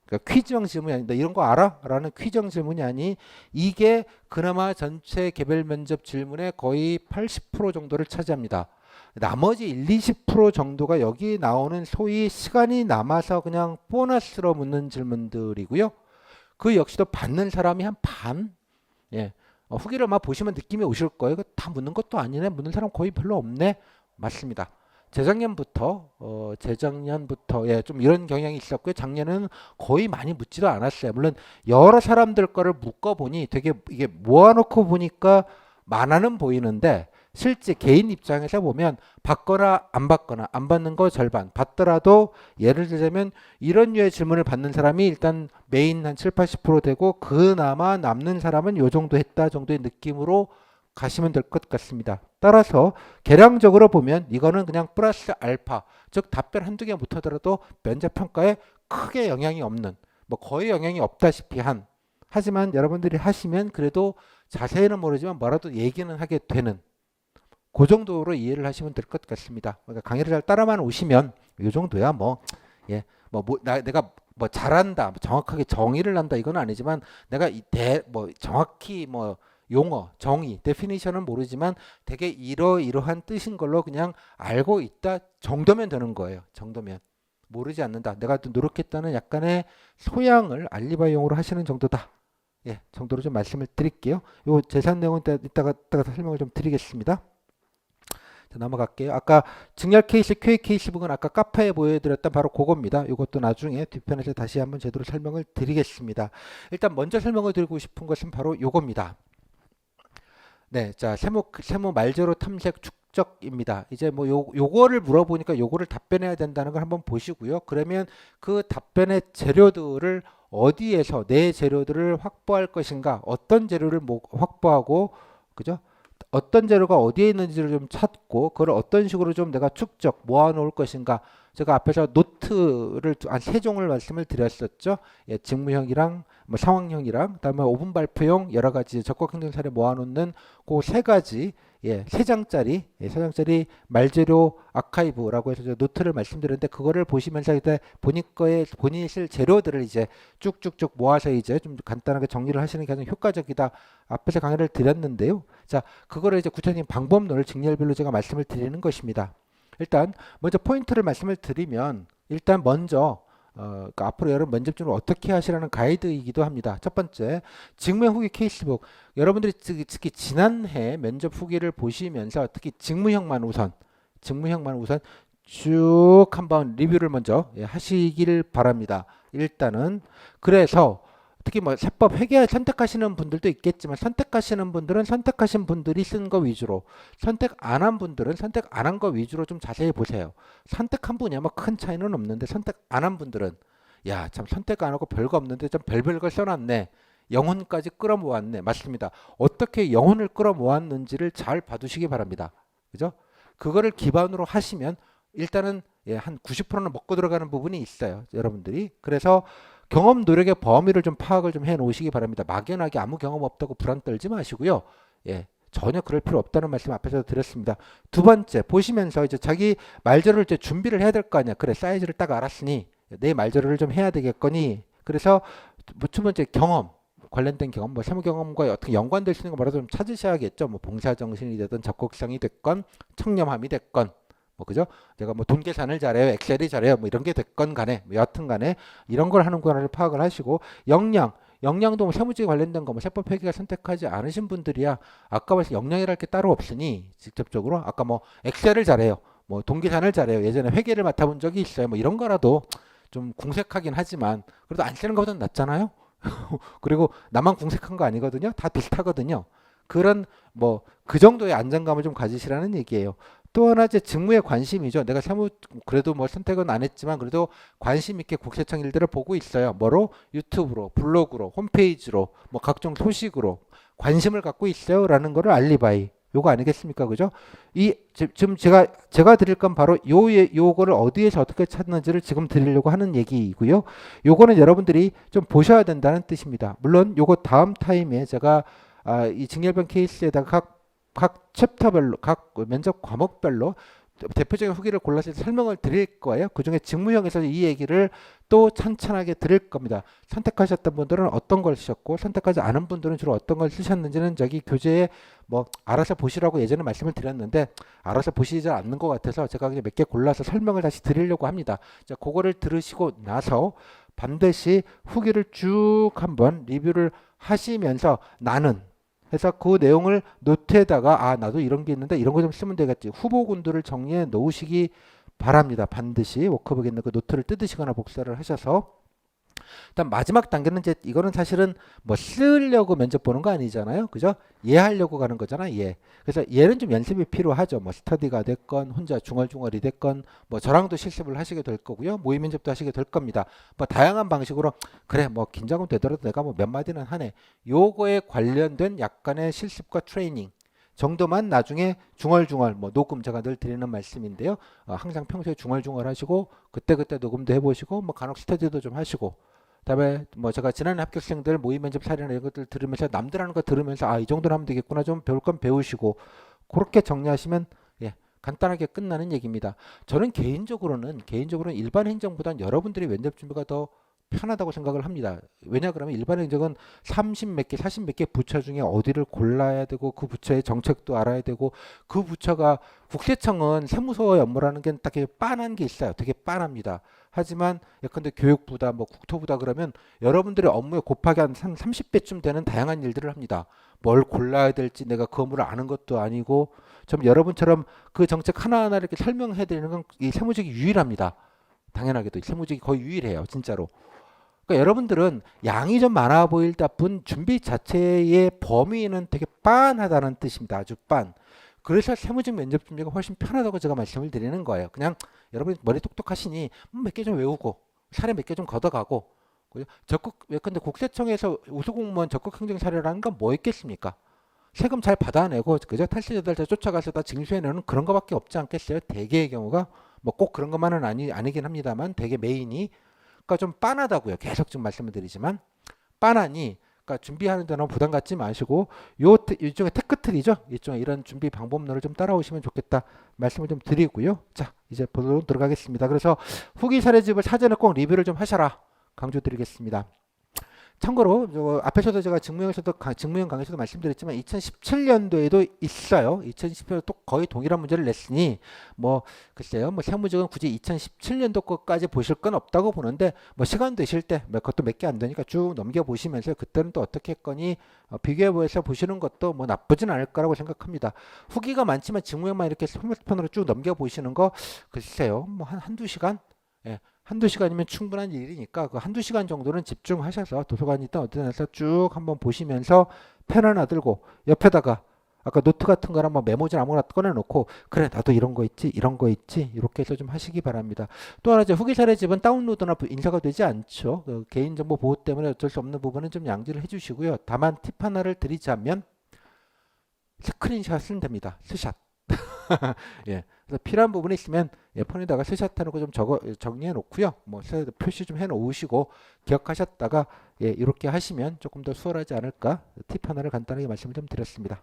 그러니까 퀴즈형 질문이 아니다. 이런 거 알아? 라는 퀴즈형 질문이 아니 이게 그나마 전체 개별 면접 질문의 거의 80% 정도를 차지합니다. 나머지 1, 20% 정도가 여기 나오는 소위 시간이 남아서 그냥 보너스로 묻는 질문들이고요. 그 역시도 받는 사람이 한 반? 예. 후기를 막 보시면 느낌이 오실 거예요. 이거 다 묻는 것도 아니네. 묻는 사람 거의 별로 없네. 맞습니다. 재작년부터 예, 좀 이런 경향이 있었고요. 작년에는 거의 많이 묻지도 않았어요. 물론 여러 사람들 거를 묶어 보니 되게 이게 모아놓고 보니까 많아는 보이는데 실제 개인 입장에서 보면 받거나 안 받는 거 절반 받더라도 예를 들자면 이런 류의 질문을 받는 사람이 일단 메인 한 7, 80% 되고 그나마 남는 사람은 요 정도 했다 정도의 느낌으로 가시면 될 것 같습니다. 따라서 계량적으로 보면 이거는 그냥 플러스 알파, 즉 답변 한두 개 못하더라도 면접 평가에 크게 영향이 없는, 뭐 거의 영향이 없다시피 한, 하지만 여러분들이 하시면 그래도 자세히는 모르지만 뭐라도 얘기는 하게 되는 그 정도로 이해를 하시면 될 것 같습니다. 그러니까 강의를 잘 따라만 오시면 이 정도야 뭐, 예, 내가 뭐 잘한다, 뭐 정확하게 정의를 한다 이건 아니지만 내가 뭐 정확히 뭐 용어, 정의, 데피니션은 모르지만 되게 이러이러한 뜻인 걸로 그냥 알고 있다 정도면 되는 거예요. 정도면. 모르지 않는다. 내가 또 노력했다는 약간의 소양을 알리바이용으로 하시는 정도다. 예, 정도로 좀 말씀을 드릴게요. 요 재산 내용은 이따가 설명을 좀 드리겠습니다. 자, 넘어갈게요. 아까 증열 케이스, QA 케이스 부분 아까 카페에 보여드렸던 바로 그겁니다. 이것도 나중에 뒤편에서 다시 한번 제대로 설명을 드리겠습니다. 일단 먼저 설명을 드리고 싶은 것은 바로 요겁니다. 네, 자, 세무 말재료 탐색 축적입니다. 이제 뭐 요거를 물어보니까 요거를 답변해야 된다는 걸 한번 보시고요. 그러면 그 답변의 재료들을 어디에서 내 재료들을 확보할 것인가, 어떤 재료를 확보하고, 그죠? 어떤 재료가 어디에 있는지를 좀 찾고 그걸 어떤 식으로 좀 내가 축적 모아 놓을 것인가. 제가 앞에서 노트를 한 세 종을 말씀을 드렸었죠. 예, 직무형이랑 뭐 상황형이랑 그다음에 5분 발표용 여러 가지 적극 행동 사례 모아 놓는 그 세 가지, 예, 세 장짜리 말재료 아카이브라고 해서 저 노트를 말씀드렸는데 그거를 보시면서 이제 본인이 쓸 재료들을 이제 쭉쭉쭉 모아서 이제 좀 간단하게 정리를 하시는 게 가장 효과적이다. 앞에서 강의를 드렸는데요. 자, 그거를 이제 구체적인 방법론을 직렬별로 제가 말씀을 드리는 것입니다. 일단 먼저 포인트를 말씀을 드리면 일단 먼저 그러니까 앞으로 여러분 면접준을 어떻게 하시라는 가이드이기도 합니다. 첫 번째, 직무 후기 케이스북. 여러분들이 특히 지난해 면접 후기를 보시면서 특히 직무형만 우선 쭉 한번 리뷰를 먼저, 예, 하시길 바랍니다. 일단은 그래서 특히 뭐 세법 회계 선택하시는 분들도 있겠지만 선택하시는 분들은 선택하신 분들이 쓴 거 위주로, 선택 안 한 분들은 선택 안 한 거 위주로 좀 자세히 보세요. 선택한 분이 아마 큰 차이는 없는데 선택 안 한 분들은 야, 참 선택 안 하고 별거 없는데 좀 별별 걸 써놨네. 영혼까지 끌어모았네. 맞습니다. 어떻게 영혼을 끌어모았는지를 잘 봐두시기 바랍니다. 그죠? 그거를 기반으로 하시면 일단은, 예, 한 90%는 먹고 들어가는 부분이 있어요. 여러분들이. 그래서 경험 노력의 범위를 좀 파악을 좀 해 놓으시기 바랍니다. 막연하게 아무 경험 없다고 불안 떨지 마시고요. 예, 전혀 그럴 필요 없다는 말씀 앞에서 드렸습니다. 두 번째, 보시면서 이제 자기 말재료를 이제 준비를 해야 될 거 아니야. 그래, 사이즈를 딱 알았으니 내 말재료를 좀 해야 되겠거니. 그래서 두 번째, 경험. 관련된 경험, 뭐 세무 경험과 어떻게 연관될 수 있는 거 뭐라도 좀 찾으셔야겠죠. 뭐 봉사 정신이 되든 적극성이 됐건 청렴함이 됐건, 뭐 그죠? 내가 뭐 돈 계산을 잘해요, 엑셀이 잘해요, 뭐 이런 게 됐건 간에, 뭐 여하튼 간에 이런 걸 하는구나를 파악을 하시고, 역량도 뭐 세무직에 관련된 거, 뭐 세법 회계가 선택하지 않으신 분들이야 아까 말씀 역량이랄 게 따로 없으니 직접적으로 아까 뭐 엑셀을 잘해요, 뭐 돈 계산을 잘해요, 예전에 회계를 맡아본 적이 있어요, 뭐 이런 거라도 좀 궁색하긴 하지만 그래도 안 쓰는 것보다는 낫잖아요. 그리고 나만 궁색한 거 아니거든요. 다 비슷하거든요. 그런 뭐 그 정도의 안정감을 좀 가지시라는 얘기예요. 또 하나 이제 직무에 관심이죠. 내가 사무 그래도 뭐 선택은 안 했지만 그래도 관심 있게 국세청 일들을 보고 있어요. 뭐로? 유튜브로, 블로그로, 홈페이지로, 뭐 각종 소식으로 관심을 갖고 있어요라는 거를 알리바이. 요거 아니겠습니까? 그죠? 지금 제가 드릴 건 바로 요거를 어디에서 어떻게 찾는지를 지금 드리려고 하는 얘기이고요. 요거는 여러분들이 좀 보셔야 된다는 뜻입니다. 물론 요거 다음 타임에 제가 이 직렬변 케이스에다가 각 챕터별로, 각 면접 과목별로 대표적인 후기를 골라서 설명을 드릴 거예요. 그중에 직무형에서 이 얘기를 또 찬찬하게 드릴 겁니다. 선택하셨던 분들은 어떤 걸 쓰셨고 선택하지 않은 분들은 주로 어떤 걸 쓰셨는지는 저기 교재에 뭐 알아서 보시라고 예전에 말씀을 드렸는데 알아서 보시지 않는 것 같아서 제가 그냥 몇 개 골라서 설명을 다시 드리려고 합니다. 자, 그거를 들으시고 나서 반드시 후기를 쭉 한번 리뷰를 하시면서 나는 해서 그 내용을 노트에다가 나도 이런 게 있는데 이런 거 좀 쓰면 되겠지. 후보군들을 정리해 놓으시기 바랍니다. 반드시 워크북에 있는 그 노트를 뜯으시거나 복사를 하셔서. 일단 마지막 단계는 이제 이거는 사실은 뭐 쓰려고 면접 보는 거 아니잖아요. 그죠? 이해하려고 가는 거잖아. 예. 그래서 얘는 좀 연습이 필요하죠. 뭐 스터디가 됐건 혼자 중얼중얼이 됐건 뭐 저랑도 실습을 하시게 될 거고요. 모의 면접도 하시게 될 겁니다. 뭐 다양한 방식으로 그래 뭐 긴장은 되더라도 내가 뭐 몇 마디는 하네. 요거에 관련된 약간의 실습과 트레이닝 정도만 나중에 중얼중얼 뭐 녹음 제가 늘 드리는 말씀인데요. 항상 평소에 중얼중얼 하시고 그때그때 녹음도 해보시고 뭐 간혹 스터디도 좀 하시고 그다음에 뭐 제가 지난해 합격생들 모의 면접 사례나 이런 것들 들으면서 남들 하는 거 들으면서 이 정도는 하면 되겠구나 좀 배울 건 배우시고 그렇게 정리하시면, 예, 간단하게 끝나는 얘기입니다. 저는 개인적으로는 일반 행정보다는 여러분들이 면접 준비가 더 편하다고 생각을 합니다. 왜냐 그러면 일반 행정은 30 몇 개, 40 몇 개 부처 중에 어디를 골라야 되고 그 부처의 정책도 알아야 되고 그 부처가 국세청은 세무서의 업무라는 게 딱 빤한 게 있어요. 되게 빤합니다. 하지만 예컨대 교육부다 뭐 국토부다 그러면 여러분들의 업무에 곱하기 한 30배쯤 되는 다양한 일들을 합니다. 뭘 골라야 될지 내가 그 업무를 아는 것도 아니고 좀 여러분처럼 그 정책 하나하나 이렇게 설명해 드리는 건 이 세무직이 유일합니다. 당연하게도 세무직이 거의 유일해요. 진짜로. 그러니까 여러분들은 양이 좀 많아 보일 뿐 준비 자체의 범위는 되게 빤하다는 뜻입니다. 아주 빤. 그래서 세무직 면접 준비가 훨씬 편하다고 제가 말씀을 드리는 거예요. 그냥 여러분이 머리 똑똑하시니 몇 개 좀 외우고 사례 몇 개 좀 걷어가고 그죠? 적극 예컨대 국세청에서 우수공무원 적극행정 사례라는 건 뭐 있겠습니까? 세금 잘 받아내고 그죠? 탈세자들 쫓아가서 다 징수해내는 그런 거밖에 없지 않겠어요? 대개의 경우가 뭐 꼭 그런 것만은 아니긴 합니다만 대개 메인이 그러니까 좀 빤하다고요. 계속 좀 말씀을 드리지만 빤하니 그러니까 준비하는 데는 부담 갖지 마시고 요 일종의 테크트리죠. 일종의 이런 준비 방법론을 좀 따라오시면 좋겠다 말씀을 좀 드리고요. 자 이제 보도록 들어가겠습니다. 그래서 후기 사례집을 사전에 꼭 리뷰를 좀 하셔라 강조드리겠습니다. 참고로 앞에서도 제가 직무형 강의에서도 말씀드렸지만 2017년도에도 있어요. 2017년도 또 거의 동일한 문제를 냈으니 뭐 글쎄요. 뭐 세무직은 굳이 2017년도 것까지 보실 건 없다고 보는데 뭐 시간 되실 때 그것도 몇 개 안 되니까 쭉 넘겨 보시면서 그때는 또 어떻게 했거니 비교해 보셔서 보시는 것도 뭐 나쁘진 않을 거라고 생각합니다. 후기가 많지만 직무형만 이렇게 스마트폰으로 쭉 넘겨 보시는 거 글쎄요. 뭐 한두 시간 예, 한두 시간이면 충분한 일이니까 그 한두 시간 정도는 집중하셔서 도서관이든 어디서 쭉 한번 보시면서 펜 하나 들고 옆에다가 아까 노트 같은 거랑 뭐 메모지 아무거나 꺼내놓고 그래 나도 이런 거 있지 이런 거 있지 이렇게 해서 좀 하시기 바랍니다. 또 하나 이제 후기 사례집은 다운로드나 인사가 되지 않죠. 그 개인정보 보호 때문에 어쩔 수 없는 부분은 좀 양지를 해주시고요. 다만 팁 하나를 드리자면 스크린샷은 됩니다. 스샷. 예. 그래서 필요한 부분이 있으면 예, 폰에다가 스샷하는 거 좀 정리해 놓고요. 뭐 표시 좀 해 놓으시고 기억하셨다가 예, 이렇게 하시면 조금 더 수월하지 않을까 팁 하나를 간단하게 말씀을 좀 드렸습니다.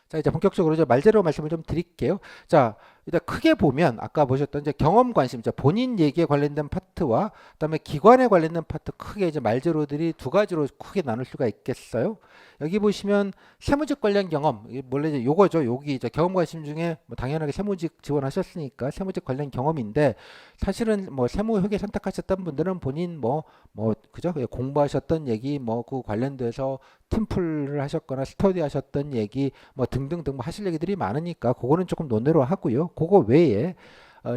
자 이제 본격적으로 이제 말재료 말씀을 좀 드릴게요. 자 일단 크게 보면 아까 보셨던 이제 경험 관심, 본인 얘기에 관련된 파트와 그다음에 기관에 관련된 파트 크게 이제 말재료들이 두 가지로 크게 나눌 수가 있겠어요. 여기 보시면 세무직 관련 경험, 원래 이제 요거죠. 여기 이제 경험 관심 중에 뭐 당연하게 세무직 지원하셨으니까 세무직 관련 경험인데 사실은 뭐 세무회계 선택하셨던 분들은 본인 그죠? 공부하셨던 얘기 뭐 그 관련돼서 팀플을 하셨거나 스터디 하셨던 얘기 뭐 등등등 뭐 하실 얘기들이 많으니까 그거는 조금 논외로 하고요. 그거 외에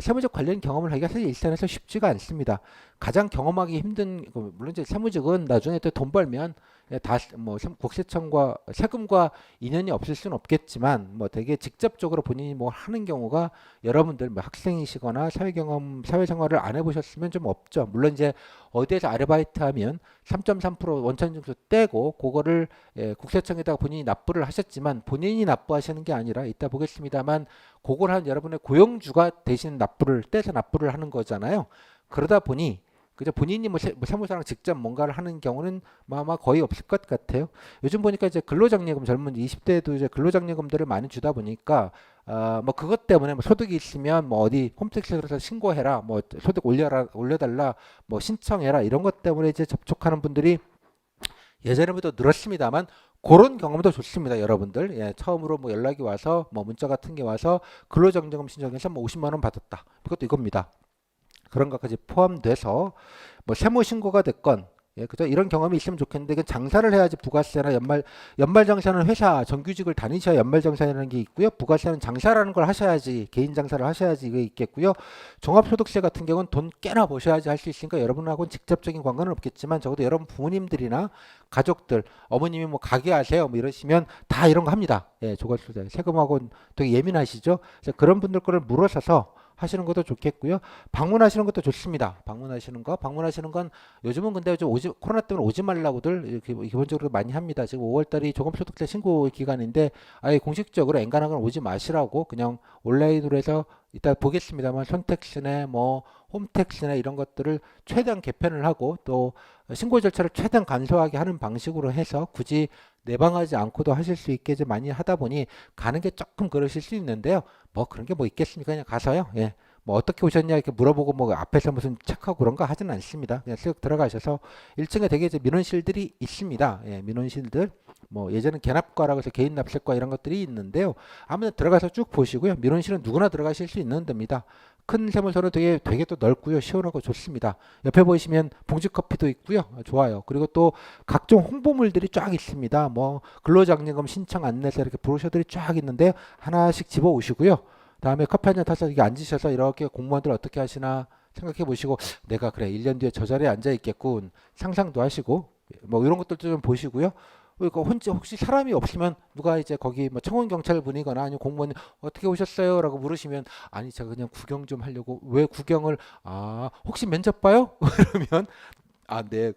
세무직 관련 경험을 하기가 사실 일선에서 쉽지가 않습니다. 가장 경험하기 힘든 물론 이제 세무직은 나중에 또 돈 벌면 다뭐 국세청과 세금과 인연이 없을 수는 없겠지만 뭐 되게 직접적으로 본인이 뭐 하는 경우가 여러분들 뭐 학생이시거나 사회생활을 안 해보셨으면 좀 없죠. 물론 이제 어디에서 아르바이트하면 3.3% 원천징수 떼고 그거를 국세청에다가 본인이 납부를 하셨지만 본인이 납부하시는 게 아니라 이따 보겠습니다만 그걸 한 여러분의 고용주가 대신 납부를 떼서 납부를 하는 거잖아요. 그러다 보니 그죠 본인이 뭐 세무사랑 직접 뭔가를 하는 경우는 아마 거의 없을 것 같아요. 요즘 보니까 이제 근로장려금 젊은 20대도 이제 근로장려금들을 많이 주다 보니까 뭐 그것 때문에 뭐 소득이 있으면 뭐 어디 홈택스에서 신고해라 뭐 소득 올려달라 뭐 신청해라 이런 것 때문에 이제 접촉하는 분들이 예전에보다 늘었습니다만 그런 경험도 좋습니다, 여러분들. 예, 처음으로 뭐 연락이 와서 뭐 문자 같은 게 와서 근로장려금 신청해서 뭐 50만 원 받았다. 이것도 이겁니다. 그런 것까지 포함돼서 뭐 세무 신고가 됐건 예, 그죠? 이런 경험이 있으면 좋겠는데 그 장사를 해야지 부가세나 연말정산은 회사 정규직을 다니셔야 연말정산이라는 게 있고요. 부가세는 장사라는 걸 하셔야지 개인 장사를 하셔야지 이게 있겠고요. 종합소득세 같은 경우는 돈 꽤나 버셔야지 할 수 있으니까 여러분하고는 직접적인 관계는 없겠지만 적어도 여러분 부모님들이나 가족들 어머님이 뭐 가게 하세요 뭐 이러시면 다 이런 거 합니다. 예, 종합소득세 세금하고 되게 예민하시죠. 그래서 그런 분들 거를 물어서서 하시는 것도 좋겠고요. 방문하시는 것도 좋습니다. 방문하시는 건 요즘은 근데 좀 코로나 때문에 오지 말라고들 이렇게 기본적으로 많이 합니다. 지금 5월달이 종합소득세 신고 기간인데 아예 공식적으로 엔간하거나 오지 마시라고 그냥 온라인으로 해서 이따 보겠습니다만 선택시네 뭐 홈택시나 이런 것들을 최대한 개편을 하고 또 신고 절차를 최대한 간소하게 하는 방식으로 해서 굳이 내방하지 않고도 하실 수 있게 좀 많이 하다 보니 가는 게 조금 그러실 수 있는데요. 뭐 그런 게 뭐 있겠습니까? 그냥 가서요. 예. 뭐 어떻게 오셨냐 이렇게 물어보고 뭐 앞에서 무슨 체크하고 그런 거 하지는 않습니다. 그냥 쓱 들어가셔서 1층에 되게 이제 민원실들이 있습니다. 예, 민원실들 뭐 예전엔 개납과라고 해서 개인 납세과 이런 것들이 있는데요. 아무튼 들어가서 쭉 보시고요. 민원실은 누구나 들어가실 수 있는 데입니다. 큰 세무서는 되게 또 넓고요. 시원하고 좋습니다. 옆에 보시면 봉지커피도 있고요. 좋아요. 그리고 또 각종 홍보물들이 쫙 있습니다. 뭐 근로장려금 신청 안내서 이렇게 브로셔들이 쫙 있는데 하나씩 집어 오시고요. 다음에 커피 한 잔 타서 여기 앉으셔서 이렇게 공무원들 어떻게 하시나 생각해 보시고 내가 그래 1년 뒤에 저 자리에 앉아 있겠군 상상도 하시고 뭐 이런 것들도 좀 보시고요. 그러니까 혼자 혹시 사람이 없으면 누가 이제 거기 뭐 청원 경찰 분이거나 아니면 공무원 어떻게 오셨어요라고 물으시면 아니 제가 그냥 구경 좀 하려고 왜 구경을 아 혹시 면접 봐요? 그러면 아, 네.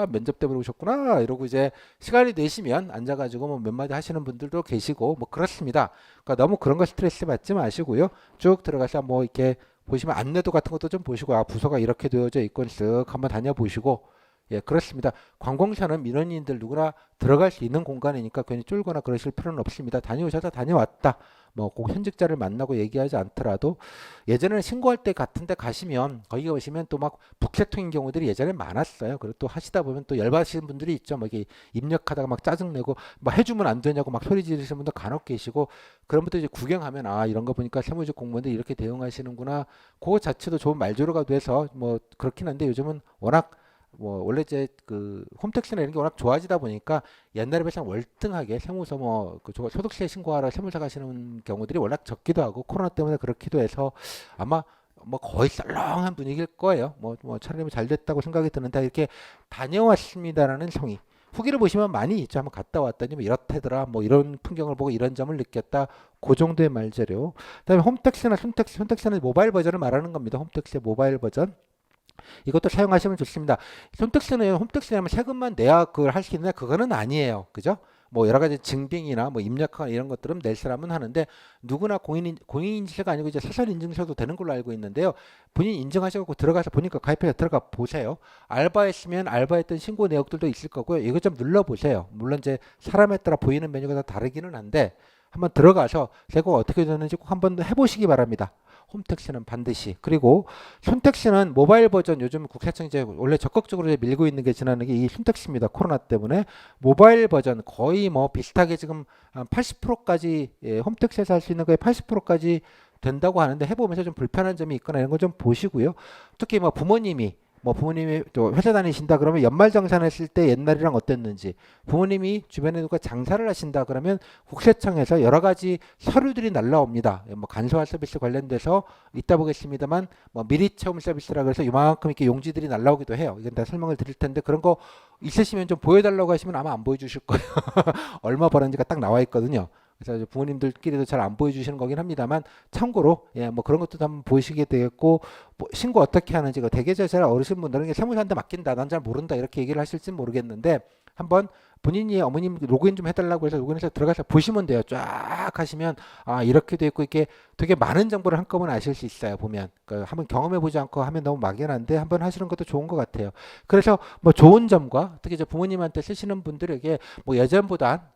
면접 때문에 오셨구나. 이러고 이제 시간이 되시면 앉아가지고 뭐 몇 마디 하시는 분들도 계시고 뭐 그렇습니다. 그러니까 너무 그런 거 스트레스 받지 마시고요. 쭉 들어가서 뭐 이렇게 보시면 안내도 같은 것도 좀 보시고 아, 부서가 이렇게 되어져 있건 쓱 한번 다녀보시고 예, 그렇습니다. 관공서는 민원인들 누구나 들어갈 수 있는 공간이니까 괜히 쫄거나 그러실 필요는 없습니다. 다녀오셔서 다녀왔다. 뭐 꼭 현직자를 만나고 얘기하지 않더라도 예전에는 신고할 때 같은 데 가시면 거기 가시면 또 막 북새통인 경우들이 예전에 많았어요. 그리고 또 하시다 보면 또 열받으시는 분들이 있죠. 뭐 이게 입력하다가 막 짜증내고 막 해주면 안 되냐고 막 소리 지르시는 분도 간혹 계시고 그런 분들 이제 구경하면 아 이런 거 보니까 세무직 공무원들이 이렇게 대응하시는구나. 그거 자체도 좋은 말조류가 돼서 뭐 그렇긴 한데 요즘은 워낙 뭐 원래 이제 그 홈택스나 이런 게 워낙 좋아지다 보니까 옛날에 비해서 월등하게 세무서 뭐그 소득세 신고하러 세무서 가시는 경우들이 워낙 적기도 하고 코로나 때문에 그렇기도 해서 아마 뭐 거의 썰렁한 분위기일 거예요. 뭐 차라리 잘 됐다고 생각이 드는데 이렇게 다녀왔습니다라는 성의. 후기를 보시면 많이 있죠. 한번 갔다 왔더니 뭐 이렇다더라. 뭐 이런 풍경을 보고 이런 점을 느꼈다. 그 정도의 말재료. 그다음에 홈택스나 손택스는 모바일 버전을 말하는 겁니다. 홈택스의 모바일 버전. 이것도 사용하시면 좋습니다. 홈택스는 세금만 내야 그걸 할 수 있느냐 그거는 아니에요. 그죠? 뭐 여러 가지 증빙이나 뭐 입력하거나 이런 것들은 낼 사람은 하는데 누구나 공인인증서가 아니고 이제 사설인증서도 되는 걸로 알고 있는데요. 본인 인증하셔서 들어가서 보니까 가입해서 들어가 보세요. 알바했으면 알바했던 신고 내역들도 있을 거고요. 이거 좀 눌러보세요. 물론 이제 사람에 따라 보이는 메뉴가 다 다르기는 한데 한번 들어가서 제가 어떻게 되는지 꼭 한번 해보시기 바랍니다. 홈택스는 반드시. 그리고 손택스는 모바일 버전 요즘 국세청이 이제 원래 적극적으로 이제 밀고 있는 게 지나는 게 이 손택스입니다. 코로나 때문에 모바일 버전 거의 뭐 비슷하게 지금 80%까지 예, 홈택스에서 할 수 있는 거에 80%까지 된다고 하는데 해보면서 좀 불편한 점이 있거나 이런 거 좀 보시고요. 특히 부모님이 또 회사 다니신다 그러면 연말정산했을 때 옛날이랑 어땠는지 부모님이 주변에 누가 장사를 하신다 그러면 국세청에서 여러 가지 서류들이 날라옵니다. 뭐 간소화 서비스 관련돼서 이따 보겠습니다만 뭐 미리 체험 서비스라 그래서 이만큼 이렇게 용지들이 날라오기도 해요. 이건 다 설명을 드릴 텐데 그런 거 있으시면 좀 보여달라고 하시면 아마 안 보여주실 거예요. 얼마 벌었는지가 딱 나와 있거든요. 그래서 부모님들끼리도 잘 안 보여주시는 거긴 합니다만 참고로 예, 뭐 그런 것도 한번 보시게 되겠고 뭐 신고 어떻게 하는지 되게 잘 어르신분들은 세무사한테 맡긴다 난 잘 모른다 이렇게 얘기를 하실지 모르겠는데 한번 본인이 어머님 로그인 좀 해달라고 해서 로그인해서 들어가서 보시면 돼요. 쫙 하시면 아 이렇게 돼 있고 이렇게 되게 많은 정보를 한꺼번에 아실 수 있어요. 보면 그러니까 한번 경험해 보지 않고 하면 너무 막연한데 한번 하시는 것도 좋은 것 같아요. 그래서 뭐 좋은 점과 특히 이제 부모님한테 쓰시는 분들에게 뭐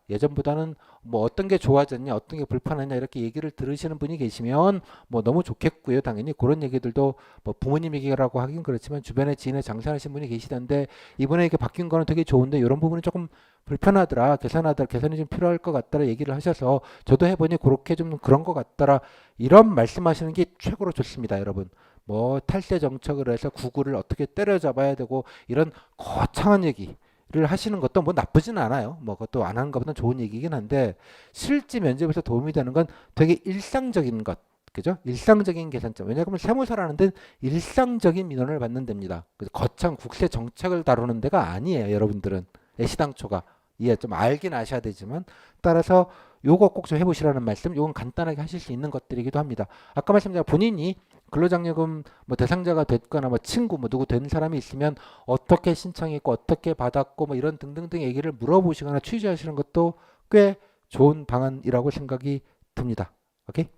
예전보다는 뭐 어떤 게 좋아졌냐 어떤 게 불편하냐 이렇게 얘기를 들으시는 분이 계시면 뭐 너무 좋겠고요. 당연히 그런 얘기들도 뭐 부모님 얘기라고 하긴 그렇지만 주변에 지인에 장사하시는 분이 계시던데 이번에 이렇게 바뀐 거는 되게 좋은데 이런 부분은 조금 불편하더라 개선이 좀 필요할 것 같더라 얘기를 하셔서 저도 해보니 그렇게 좀 그런 것 같더라 이런 말씀하시는 게 최고로 좋습니다. 여러분 뭐 탈세 정책을 해서 구구를 어떻게 때려잡아야 되고 이런 거창한 얘기 를 하시는 것도 뭐 나쁘진 않아요. 뭐 그것도 안 하는 것보다 좋은 얘기긴 한데 실제 면접에서 도움이 되는 건 되게 일상적인 것. 그죠? 일상적인 계산점. 왜냐하면 세무사라는 데는 일상적인 민원을 받는 데입니다. 그래서 거창 국세 정책을 다루는 데가 아니에요. 여러분들은 애시당초가 예, 좀 알긴 아셔야 되지만 따라서 요거 꼭 좀 해보시라는 말씀. 요건 간단하게 하실 수 있는 것들이기도 합니다. 아까 말씀드린 본인이 근로장려금 뭐 대상자가 됐거나 뭐 친구 뭐 누구 된 사람이 있으면 어떻게 신청했고 어떻게 받았고 뭐 이런 등등등 얘기를 물어보시거나 취재하시는 것도 꽤 좋은 방안이라고 생각이 듭니다. 오케이?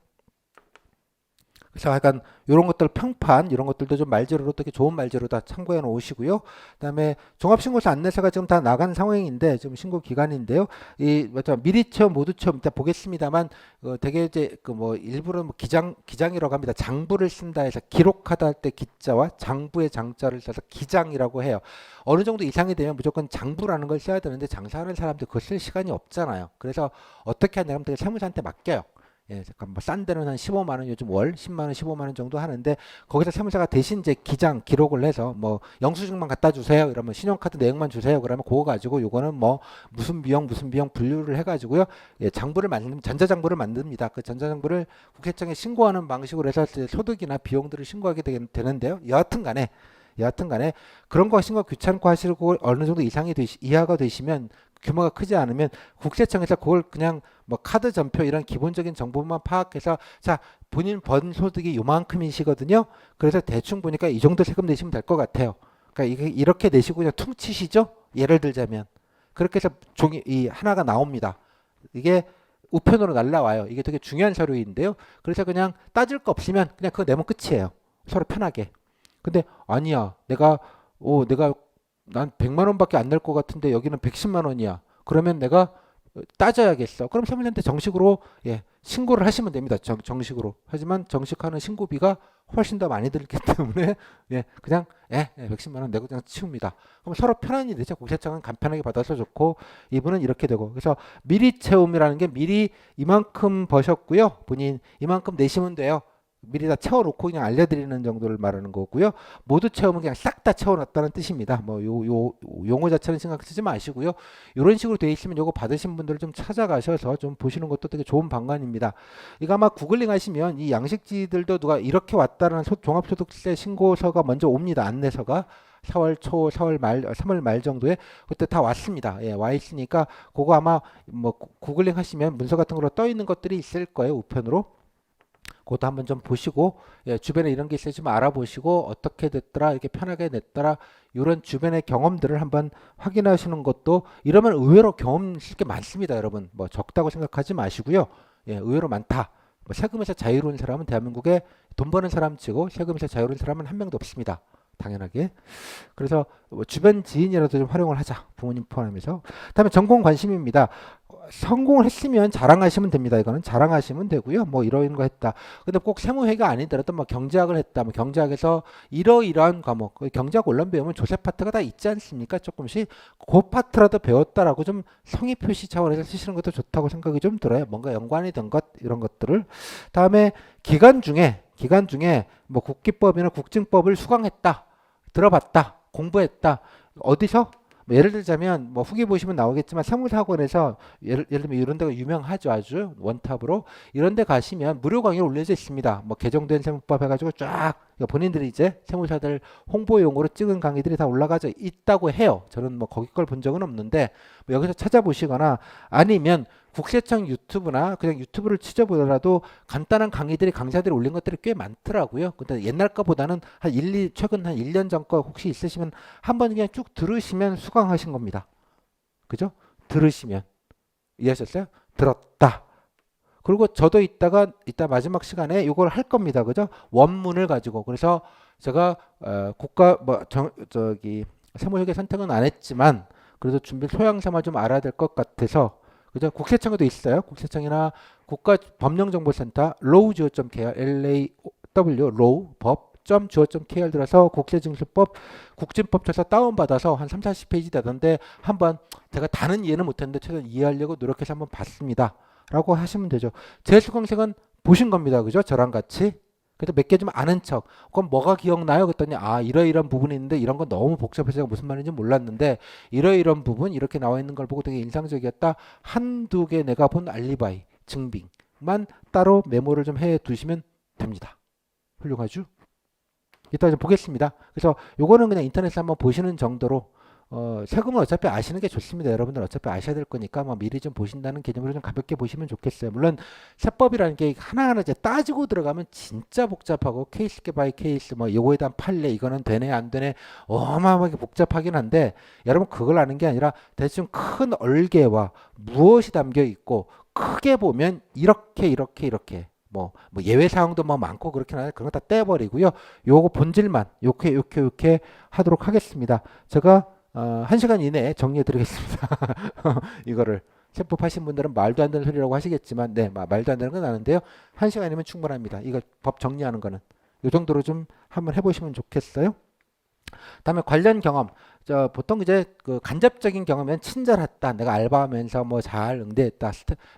그래서 약간 이런 것들 평판 이런 것들도 좀 말재료로 되게 좋은 말재료 다 참고해 놓으시고요. 그다음에 종합신고서 안내서가 지금 다 나간 상황인데 지금 신고 기간인데요. 이 뭐죠 미리 체험 모두 체험 일단 보겠습니다만 되게 이제 그 뭐 일부러 뭐 기장이라고 합니다. 장부를 쓴다 해서 기록하다 할 때 기자와 장부의 장자를 써서 기장이라고 해요. 어느 정도 이상이 되면 무조건 장부라는 걸 써야 되는데 장사하는 사람들 그거 쓸 시간이 없잖아요. 그래서 어떻게 하냐면 되게 세무사한테 맡겨요. 예, 잠깐 뭐 싼 데는 한 15만 원 요즘 월 10만 원, 15만 원 정도 하는데 거기서 세무사가 대신 이제 기장 기록을 해서 뭐 영수증만 갖다 주세요. 이러면 신용카드 내역만 주세요. 그러면 그거 가지고 요거는 뭐 무슨 비용 분류를 해 가지고요. 예, 장부를 만든 전자장부를 만듭니다. 그 전자장부를 국세청에 신고하는 방식으로 해서 소득이나 비용들을 신고하게 되는데요. 여하튼 간에 그런 거 신고 귀찮고 하시고 어느 정도 이하가 되시면 규모가 크지 않으면 국세청에서 그걸 그냥 뭐 카드 전표 이런 기본적인 정보만 파악해서 자 본인 번 소득이 요만큼이시거든요. 그래서 대충 보니까 이 정도 세금 내시면 될 것 같아요. 그러니까 이게 이렇게 내시고 그냥 퉁치시죠. 예를 들자면 그렇게 해서 종이 이 하나가 나옵니다. 이게 우편으로 날라와요. 이게 되게 중요한 서류인데요. 그래서 그냥 따질 거 없으면 그냥 그거 내면 끝이에요. 서로 편하게. 근데 아니야. 내가 난 100만 원밖에 안 낼 것 같은데 여기는 110만 원이야. 그러면 내가 따져야겠어. 그럼 세무서한테 정식으로 예, 신고를 하시면 됩니다. 정식으로. 하지만 정식하는 신고비가 훨씬 더 많이 들기 때문에 예, 그냥 110만 원 내고 그냥 치웁니다. 그럼 서로 편안히 되죠. 국세청은 간편하게 받아서 좋고 이분은 이렇게 되고. 그래서 미리 채움이라는 게 미리 이만큼 버셨고요. 본인 이만큼 내시면 돼요. 미리 다 채워놓고 그냥 알려드리는 정도를 말하는 거고요. 모두 채우면 그냥 싹 다 채워놨다는 뜻입니다. 뭐 요 용어 자체는 신경 쓰지 마시고요. 이런 식으로 돼 있으면 요거 받으신 분들을 좀 찾아가셔서 좀 보시는 것도 되게 좋은 방법입니다. 이거 아마 구글링 하시면 이 양식지들도 누가 이렇게 왔다는 종합소득세 신고서가 먼저 옵니다. 안내서가 4월 초, 4월 말, 3월 말 정도에 그때 다 왔습니다. 예, 와 있으니까 그거 아마 뭐 구글링 하시면 문서 같은 거로 떠 있는 것들이 있을 거예요. 우편으로. 그것도 한번 좀 보시고 예, 주변에 이런 게 있으시면 알아보시고 어떻게 됐더라 이렇게 편하게 냈더라 이런 주변의 경험들을 한번 확인하시는 것도 이러면 의외로 경험 있을 게 많습니다. 여러분 뭐 적다고 생각하지 마시고요. 예, 의외로 많다. 뭐 세금에서 자유로운 사람은 대한민국에 돈 버는 사람 치고 세금에서 자유로운 사람은 한 명도 없습니다. 당연하게. 그래서 뭐 주변 지인이라도 좀 활용을 하자. 부모님 포함해서. 다음에 전공 관심입니다. 성공을 했으면 자랑하시면 됩니다. 이거는 자랑하시면 되고요. 뭐 이런 거 했다. 근데 꼭 세무회가 아니더라도 뭐 경제학을 했다. 뭐 경제학에서 이러이러한 과목, 경제학 원론 배우면 조세 파트가 다 있지 않습니까? 조금씩 그 파트라도 배웠다라고 좀 성의 표시 차원에서 쓰시는 것도 좋다고 생각이 좀 들어요. 뭔가 연관이 된 것 이런 것들을. 다음에 기간 중에 뭐 국기법이나 국증법을 수강했다. 들어봤다. 공부했다. 어디서? 뭐 예를 들자면 뭐 후기 보시면 나오겠지만 세무사학원에서 예를 들면 이런 데가 유명하죠. 아주 원탑으로 이런 데 가시면 무료 강의가 올려져 있습니다. 뭐 개정된 세무법 해가지고 쫙 본인들이 이제 세무사들 홍보용으로 찍은 강의들이 다 올라가져 있다고 해요. 저는 뭐 거기 걸 본 적은 없는데 뭐 여기서 찾아보시거나 아니면 국세청 유튜브나 그냥 유튜브를 치져보더라도 간단한 강사들이 올린 것들이 꽤 많더라고요. 근데 옛날 거보다는 최근 한 1년 전 거 혹시 있으시면 한번 그냥 쭉 들으시면 수강하신 겁니다. 그죠? 들으시면. 이해하셨어요? 들었다. 그리고 저도 이따 마지막 시간에 이걸 할 겁니다. 그죠? 원문을 가지고. 그래서 제가 저기 세무회계 선택은 안 했지만 그래도 준비 소양 삼아 좀 알아야 될 것 같아서 그죠? 국세청에도 있어요. 국세청이나 국가법령정보센터 law.go.kr law law 법.go.kr 들어서 국세징수법 국진법 쳐서 다운받아서 한 3, 40페이지 되던데 한번 제가 다는 이해는 못했는데 최대한 이해하려고 노력해서 한번 봤습니다. 라고 하시면 되죠. 제 수강생은 보신 겁니다. 그죠? 저랑 같이. 그래서 몇 개 좀 아는 척. 그럼 뭐가 기억나요? 그랬더니 이러이런 부분이 있는데 이런 건 너무 복잡해서 제가 무슨 말인지 몰랐는데 이러이런 부분 이렇게 나와 있는 걸 보고 되게 인상적이었다. 한두 개 내가 본 알리바이, 증빙만 따로 메모를 좀 해 두시면 됩니다. 훌륭하죠? 이따 좀 보겠습니다. 그래서 요거는 그냥 인터넷에 한번 보시는 정도로 세금은 어차피 아시는 게 좋습니다. 여러분들 어차피 아셔야 될 거니까 뭐 미리 좀 보신다는 개념으로 좀 가볍게 보시면 좋겠어요. 물론 세법이라는 게 하나하나 이제 따지고 들어가면 진짜 복잡하고 케이스 바이 케이스 뭐 요거에 대한 판례 이거는 되네 안 되네 어마어마하게 복잡하긴 한데 여러분 그걸 아는 게 아니라 대충 큰 얼개와 무엇이 담겨 있고 크게 보면 이렇게 뭐 예외 사항도 뭐 많고 그렇긴 한데 그런 거 다 떼버리고요. 요거 본질만 요렇게 하도록 하겠습니다. 제가 1시간 이내에 정리해 드리겠습니다. 이거를 셈법하신 분들은 말도 안 되는 소리라고 하시겠지만 네, 말도 안 되는 건 아는데요. 1시간이면 충분합니다. 이거 법 정리하는 거는 요 정도로 좀 한번 해보시면 좋겠어요. 다음에 관련 경험. 보통 이제 그 간접적인 경험은 친절했다. 내가 알바하면서 뭐 잘 응대했다.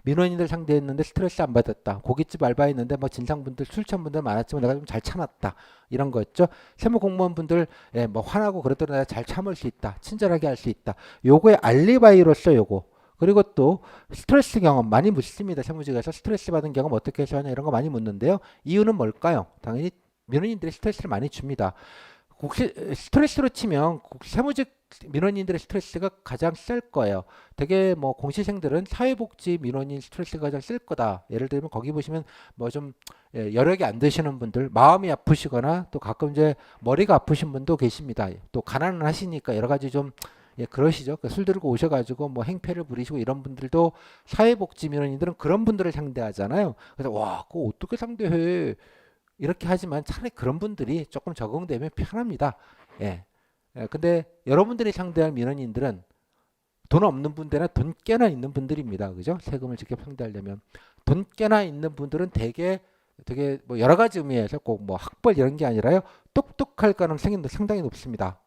민원인들 상대했는데 스트레스 안 받았다. 고깃집 알바했는데 뭐 진상분들, 출천분들 많았지만 내가 좀 잘 참았다. 이런 거였죠. 세무 공무원분들 예, 뭐 화나고 그러더라도 내가 잘 참을 수 있다. 친절하게 할 수 있다. 요거의 알리바이로서 요거. 그리고 또 스트레스 경험 많이 묻습니다. 세무직에서 스트레스 받은 경험 어떻게 해소하냐 이런 거 많이 묻는데요. 이유는 뭘까요? 당연히 민원인들이 스트레스를 많이 줍니다. 혹시 스트레스로 치면 세무직 민원인들의 스트레스가 가장 셀 거예요. 되게 뭐 공시생들은 사회복지 민원인 스트레스가 가장 셀 거다. 예를 들면 거기 보시면 뭐 좀 여력이 안 되시는 분들, 마음이 아프시거나 또 가끔 이제 머리가 아프신 분도 계십니다. 또 가난을 하시니까 여러 가지 좀 그러시죠. 술 들고 오셔가지고 뭐 행패를 부리시고 이런 분들도 사회복지 민원인들은 그런 분들을 상대하잖아요. 그래서 와, 그거 어떻게 상대해? 이렇게 하지만 차라리 그런 분들이 조금 적응되면 편합니다. 예. 근데 여러분들이 상대할 민원인들은 돈 없는 분들이나 돈 꽤나 있는 분들입니다. 그죠? 세금을 직접 상대하려면 돈 꽤나 있는 분들은 되게 뭐 여러 가지 의미에서 꼭 뭐 학벌 이런 게 아니라요. 똑똑할 가능성이 상당히 높습니다.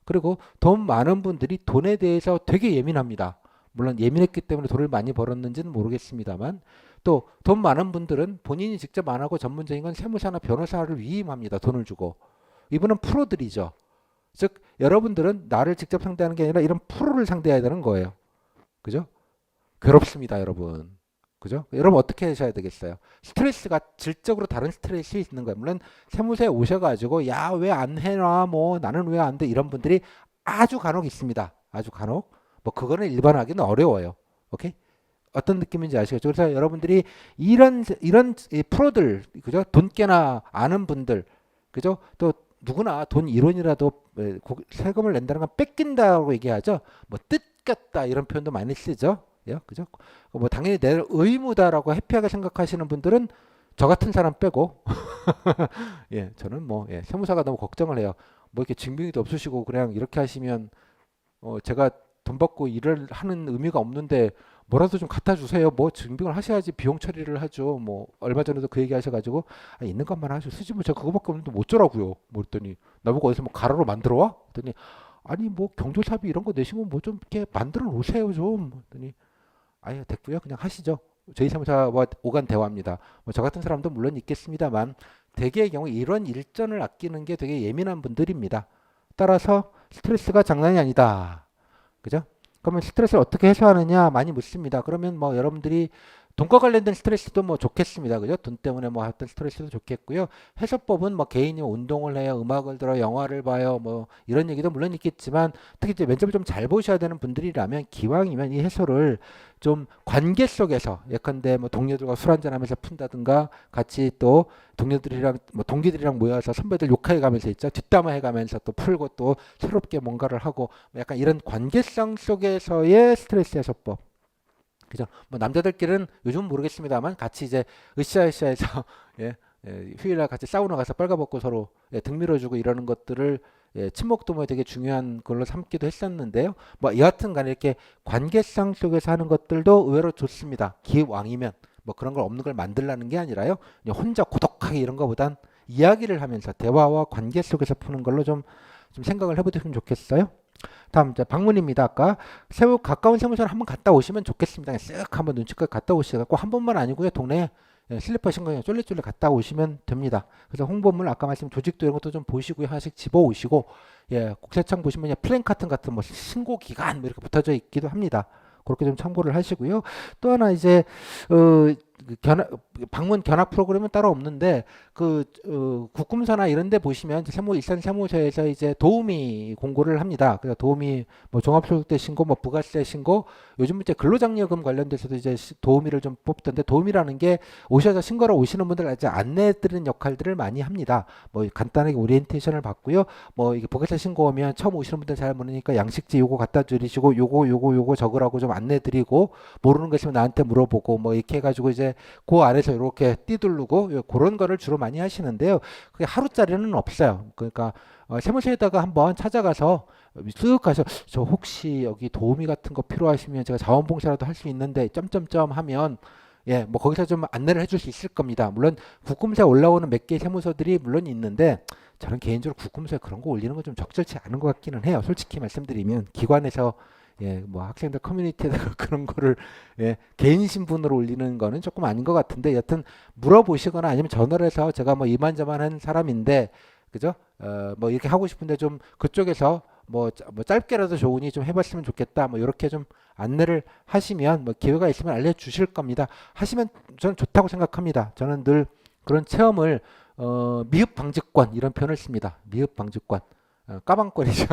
그리고 돈 많은 분들이 돈에 대해서 되게 예민합니다. 물론 예민했기 때문에 돈을 많이 벌었는지는 모르겠습니다만 또 돈 많은 분들은 본인이 직접 안 하고 전문적인 건 세무사나 변호사를 위임합니다. 돈을 주고. 이분은 프로들이죠. 즉 여러분들은 나를 직접 상대하는 게 아니라 이런 프로를 상대해야 되는 거예요. 그죠? 괴롭습니다, 여러분. 그죠? 여러분 어떻게 하셔야 되겠어요? 스트레스가 질적으로 다른 스트레스 있는 거예요. 물론 세무서에 오셔가지고 야 왜 안 해놔 뭐 나는 왜 안 돼 이런 분들이 아주 간혹 있습니다. 아주 간혹. 뭐 그거는 일반화하기는 어려워요. 오케이? 어떤 느낌인지 아시겠죠? 그래서 여러분들이 이런 프로들 그죠? 돈 꽤나 아는 분들 그죠? 또 누구나 돈 1원이라도 세금을 낸다는 건 뺏긴다고 얘기하죠. 뭐 뜯겼다 이런 표현도 많이 쓰죠. 예, 그죠? 뭐 당연히 내 의무다라고 해피하게 생각하시는 분들은 저 같은 사람 빼고 예, 저는 뭐 세무사가 너무 걱정을 해요. 뭐 이렇게 증빙도 없으시고 그냥 이렇게 하시면 제가 돈 받고 일을 하는 의미가 없는데 뭐라도 좀 갖다 주세요. 뭐 증빙을 하셔야지 비용 처리를 하죠. 뭐 얼마 전에도 그 얘기 하셔가지고 있는 것만 하죠. 쓰지 뭐 제가 그거밖에 없는데 못 줘라고요. 뭐 했더니 나보고 어디서 뭐 가로로 만들어 와? 했더니 아니 뭐 경조사비 이런 거 내시면 뭐 좀 이렇게 만들어 놓으세요 좀. 했더니 아예 됐고요. 그냥 하시죠. 저희 사무사와 오간 대화입니다. 뭐 저 같은 사람도 물론 있겠습니다만 대개의 경우 이런 일전을 아끼는 게 되게 예민한 분들입니다. 따라서 스트레스가 장난이 아니다. 그죠? 그러면 스트레스를 어떻게 해소하느냐 많이 묻습니다. 그러면 뭐 여러분들이 돈과 관련된 스트레스도 뭐 좋겠습니다. 그죠? 돈 때문에 뭐 어떤 스트레스도 좋겠고요. 해소법은 뭐 개인이 운동을 해요. 음악을 들어 영화를 봐요. 뭐 이런 얘기도 물론 있겠지만 특히 이제 면접을 좀 잘 보셔야 되는 분들이라면 기왕이면 이 해소를 좀 관계 속에서 예컨대 뭐 동료들과 술 한잔 하면서 푼다든가 같이 또 동료들이랑 뭐 동기들이랑 모여서 선배들 욕해 가면서 있죠. 뒷담화해 가면서 또 풀고 또 새롭게 뭔가를 하고 뭐 약간 이런 관계성 속에서의 스트레스 해소법. 그죠? 뭐 남자들끼리는 요즘은 모르겠습니다만 같이 이제 으쌰으쌰해서 예, 휴일날 같이 사우나 가서 빨가벗고 서로 등 밀어주고 이러는 것들을 친목 도모에 되게 중요한 걸로 삼기도 했었는데요. 뭐 여하튼 간에 이렇게 관계성 속에서 하는 것들도 의외로 좋습니다. 기왕이면 뭐 그런 걸 없는 걸 만들라는 게 아니라요. 그냥 혼자 고독하게 이런 거보단 이야기를 하면서 대화와 관계 속에서 푸는 걸로 좀 생각을 해보셨으면 좋겠어요. 다음 이제 방문입니다. 아까 가까운 세무서를 한번 갔다 오시면 좋겠습니다. 쓱 한번 눈치껏 갔다 오시고 한 번만 아니고요. 동네 슬리퍼 신고 그냥 쫄래쫄래 갔다 오시면 됩니다. 그래서 홍보물 아까 말씀 조직도 이런 것도 좀 보시고요. 하나씩 집어 오시고 국세청 보시면 플랜카드 같은 뭐 신고 기간 뭐 이렇게 붙어져 있기도 합니다. 그렇게 좀 참고를 하시고요. 또 하나 이제 방문 견학 프로그램은 따로 없는데 국금서나 이런 데 보시면 이제 일산 세무서에서 이제 도우미 공고를 합니다. 그래서 도우미 뭐 종합소득세 신고, 뭐 부가세 신고, 요즘 이제 근로장려금 관련돼서도 이제 도우미를 좀 뽑던데, 도우미라는 게 오셔서 신고를 오시는 분들 이제 안내해 드리는 역할들을 많이 합니다. 뭐 간단하게 오리엔테이션을 받고요. 뭐 이게 부가세 신고 오면 처음 오시는 분들 잘 모르니까 양식지 요거 갖다 드리시고, 요거 적으라고 좀 안내 드리고, 모르는 거 있으면 나한테 물어보고, 뭐 이렇게 해가지고 이제 그 안에서 이렇게 띠두르고 그런 거를 주로 많이 하시는데요. 그게 하루짜리는 없어요. 그러니까 세무서에다가 한번 찾아가서 쓱 가서 저 혹시 여기 도우미 같은 거 필요하시면 제가 자원봉사라도 할 수 있는데 점점점 하면, 예, 뭐 거기서 좀 안내를 해줄 수 있을 겁니다. 물론 국금세 올라오는 몇 개의 세무서들이 물론 있는데, 저는 개인적으로 국금세 그런 거 올리는 건 좀 적절치 않은 것 같기는 해요. 솔직히 말씀드리면 기관에서, 예, 뭐 학생들 커뮤니티에다가 그런 거를, 예, 개인 신분으로 올리는 거는 조금 아닌 것 같은데, 여튼 물어보시거나 아니면 전화를 해서 제가 뭐 이만저만한 사람인데, 그죠? 뭐 이렇게 하고 싶은데 좀 그쪽에서 뭐 짧게라도 좋으니 좀 해봤으면 좋겠다. 뭐 이렇게 좀 안내를 하시면 뭐 기회가 있으면 알려주실 겁니다. 하시면 저는 좋다고 생각합니다. 저는 늘 그런 체험을 미흡 방지권 이런 표현을 씁니다. 미흡 방지권. 까방권이죠.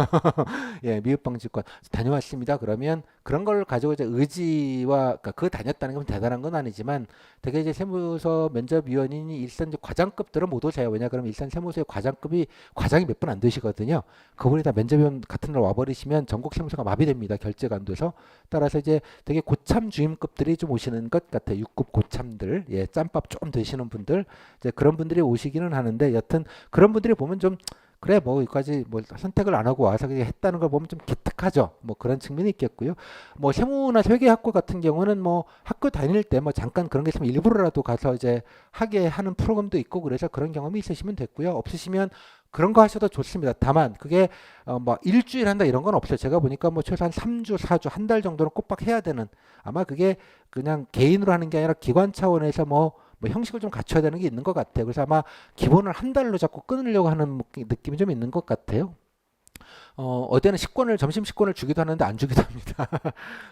예, 미흡방지권 다녀왔습니다. 그러면 그런 걸 가지고 이제 의지와, 그러니까 그 다녔다는 건 대단한 건 아니지만, 되게 이제 세무서 면접위원이니 일선 이제 과장급들은 못 오세요. 왜냐 그러면 일선 세무서의 과장이 몇 분 안 되시거든요. 그분이 다 면접위원 같은 날 와버리시면 전국 세무서가 마비됩니다. 결제가 안 돼서. 따라서 이제 되게 고참 주임급들이 좀 오시는 것 같아요. 6급 고참들, 예, 짬밥 좀 드시는 분들, 이제 그런 분들이 오시기는 하는데, 여튼 그런 분들이 보면 좀, 그래 뭐 여기까지 뭐 선택을 안 하고 와서 그냥 했다는 걸 보면 좀 기특하죠. 뭐 그런 측면이 있겠고요. 뭐 세무나 회계학과 같은 경우는 뭐 학교 다닐 때 뭐 잠깐 그런 게 있으면 일부러라도 가서 이제 하게 하는 프로그램도 있고, 그래서 그런 경험이 있으시면 됐고요. 없으시면 그런 거 하셔도 좋습니다. 다만 그게 뭐 일주일 한다 이런 건 없어요. 제가 보니까 뭐 최소한 3주, 4주, 한 달 정도는 꼬박 해야 되는, 아마 그게 그냥 개인으로 하는 게 아니라 기관 차원에서 뭐 형식을 좀 갖춰야 되는 게 있는 것 같아요. 그래서 아마 기본을 한 달로 자꾸 끊으려고 하는 느낌이 좀 있는 것 같아요. 어디에는 점심 식권을 주기도 하는데 안 주기도 합니다.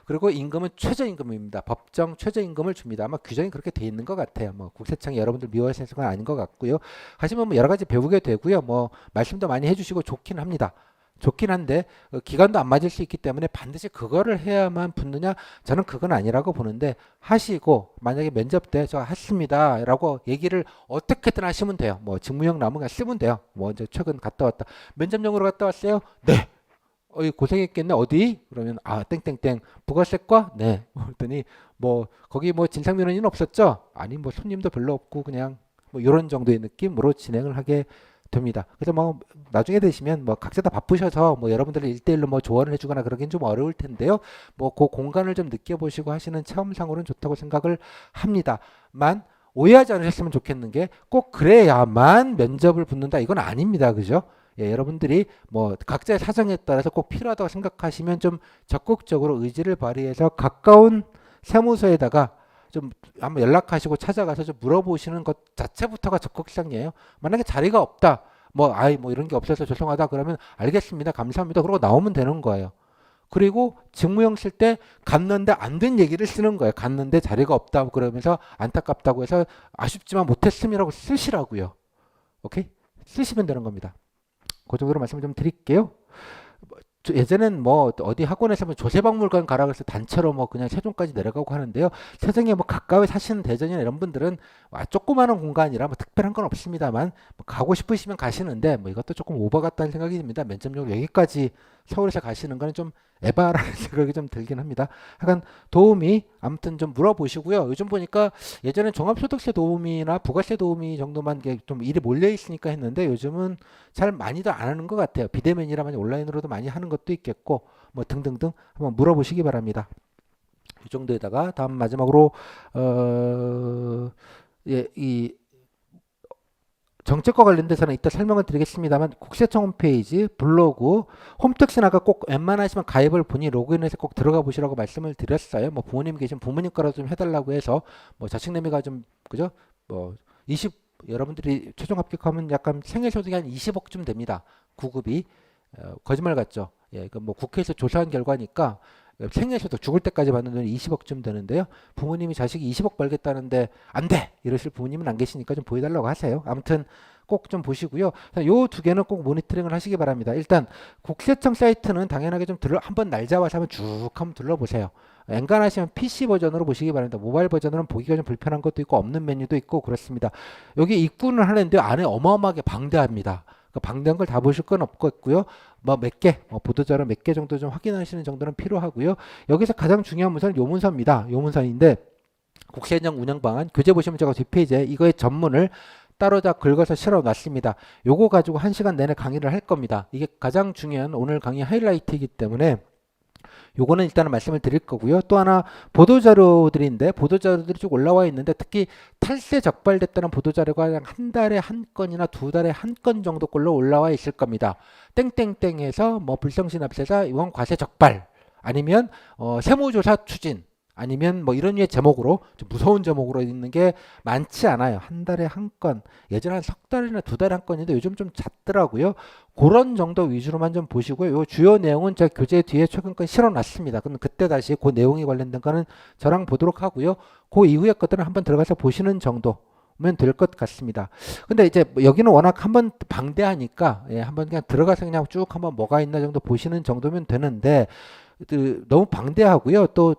그리고 임금은 최저임금입니다. 법정 최저임금을 줍니다. 아마 규정이 그렇게 돼 있는 것 같아요. 뭐 국세청이 여러분들 미워하시는 건 아닌 것 같고요. 하시면 뭐 여러 가지 배우게 되고요. 뭐 말씀도 많이 해주시고 좋긴 합니다. 좋긴 한데 기간도 안 맞을 수 있기 때문에 반드시 그거를 해야만 붙느냐, 저는 그건 아니라고 보는데, 하시고 만약에 면접 때 저 했습니다 라고 얘기를 어떻게든 하시면 돼요. 뭐 직무형 남은 거 쓰면 돼요. 뭐 이제 최근 갔다 왔다, 면접용으로 갔다 왔어요. 네. 고생했겠네. 어디? 그러면 땡땡땡 부가세과? 네. 그랬더니 뭐 거기 뭐 진상면허는 없었죠? 아니 뭐 손님도 별로 없고 그냥 뭐 이런 정도의 느낌으로 진행을 하게 됩니다. 그래서 뭐 나중에 되시면 뭐 각자 다 바쁘셔서 뭐 여러분들을 일대일로 뭐 조언을 해주거나 그러긴 좀 어려울 텐데요. 뭐 그 공간을 좀 느껴보시고 하시는 체험상으로는 좋다고 생각을 합니다만, 오해하지 않으셨으면 좋겠는 게 꼭 그래야만 면접을 붙는다 이건 아닙니다. 그죠? 예, 여러분들이 뭐 각자의 사정에 따라서 꼭 필요하다고 생각하시면 좀 적극적으로 의지를 발휘해서 가까운 세무서에다가 좀 한번 연락하시고 찾아가서 좀 물어보시는 것 자체부터가 적극성이에요. 만약에 자리가 없다, 뭐 이런 게 없어서 죄송하다 그러면 알겠습니다, 감사합니다, 그러고 나오면 되는 거예요. 그리고 직무형 쓸 때 갔는데 안 된 얘기를 쓰는 거예요. 갔는데 자리가 없다 그러면서 안타깝다고 해서 아쉽지만 못했음이라고 쓰시라고요. 오케이? 쓰시면 되는 겁니다. 그 정도로 말씀을 좀 드릴게요. 예전엔 뭐 어디 학원에서 뭐 조세박물관 가라 그래서 단체로 뭐 그냥 세종까지 내려가고 하는데요. 세종에 뭐 가까이 사시는 대전이나 이런 분들은 조그마한 공간이라 뭐 특별한 건 없습니다만 뭐 가고 싶으시면 가시는데, 뭐 이것도 조금 오버 같다는 생각이 듭니다. 면접용으로 여기까지 서울에서 가시는 거는 좀 에바라는 생각이 좀 들긴 합니다. 하여간 도우미 아무튼 좀 물어보시고요. 요즘 보니까 예전엔 종합소득세 도우미나 부가세 도우미 정도만 좀 일이 몰려 있으니까 했는데, 요즘은 잘 많이들 안 하는 것 같아요. 비대면이라 많이 온라인으로도 많이 하는 것도 있겠고 뭐 등등등 한번 물어보시기 바랍니다. 이 정도에다가 다음 마지막으로 이 정책과 관련돼서는 이따 설명을 드리겠습니다만, 국세청 홈페이지, 블로그, 홈택스는 아까 꼭 웬만하시면 가입을 본인 로그인해서 꼭 들어가 보시라고 말씀을 드렸어요. 뭐 부모님 계신 부모님 거라도 좀 해달라고 해서 뭐 자식 내미가 좀, 그죠? 뭐 20, 여러분들이 최종 합격하면 약간 생애소득이 한 20억쯤 됩니다. 구급이. 거짓말 같죠? 예, 그 뭐 국회에서 조사한 결과니까 생애에서도 죽을 때까지 받는 돈이 20억쯤 되는데요. 부모님이 자식이 20억 벌겠다는데 안 돼! 이러실 부모님은 안 계시니까 좀 보여달라고 하세요. 아무튼 꼭 좀 보시고요. 요 두 개는 꼭 모니터링을 하시기 바랍니다. 일단 국세청 사이트는 당연하게 좀 한번 날 잡아서 한번 쭉 한번 둘러보세요. 엔간하시면 PC 버전으로 보시기 바랍니다. 모바일 버전으로는 보기가 좀 불편한 것도 있고 없는 메뉴도 있고 그렇습니다. 여기 입구는 하는데 안에 어마어마하게 방대합니다. 그 방대한 걸 다 보실 건 없겠고요. 뭐 몇 개, 보도자료 몇 개 정도 좀 확인하시는 정도는 필요하고요. 여기서 가장 중요한 문서는 요 문서입니다. 요 문서인데 국세청 운영 방안 교재 보시면 제가 뒷페이지에 이거의 전문을 따로 다 긁어서 실어 놨습니다. 요거 가지고 1시간 내내 강의를 할 겁니다. 이게 가장 중요한 오늘 강의 하이라이트이기 때문에 요거는 일단은 말씀을 드릴 거고요. 또 하나 보도자료들인데 보도자료들이 쭉 올라와 있는데 특히 탈세 적발됐다는 보도자료가 한 달에 한 건이나 두 달에 한 건 정도꼴로 올라와 있을 겁니다. 땡땡땡에서 뭐 불성신납세자 이원 과세 적발 아니면 세무조사 추진 아니면 뭐 이런 류의 제목으로 좀 무서운 제목으로 있는 게 많지 않아요. 한 달에 한 건, 예전에 한 석 달이나 두 달에 한 건인데 요즘 좀 잦더라고요. 그런 정도 위주로만 좀 보시고요. 요 주요 내용은 제가 교재 뒤에 최근 건 실어놨습니다. 그럼 그때 다시 그 내용이 관련된 거는 저랑 보도록 하고요. 그 이후의 것들은 한번 들어가서 보시는 정도면 될 것 같습니다. 근데 이제 여기는 워낙 한번 방대하니까 한번 그냥 들어가서 그냥 쭉 한번 뭐가 있나 정도 보시는 정도면 되는데 너무 방대하고요. 또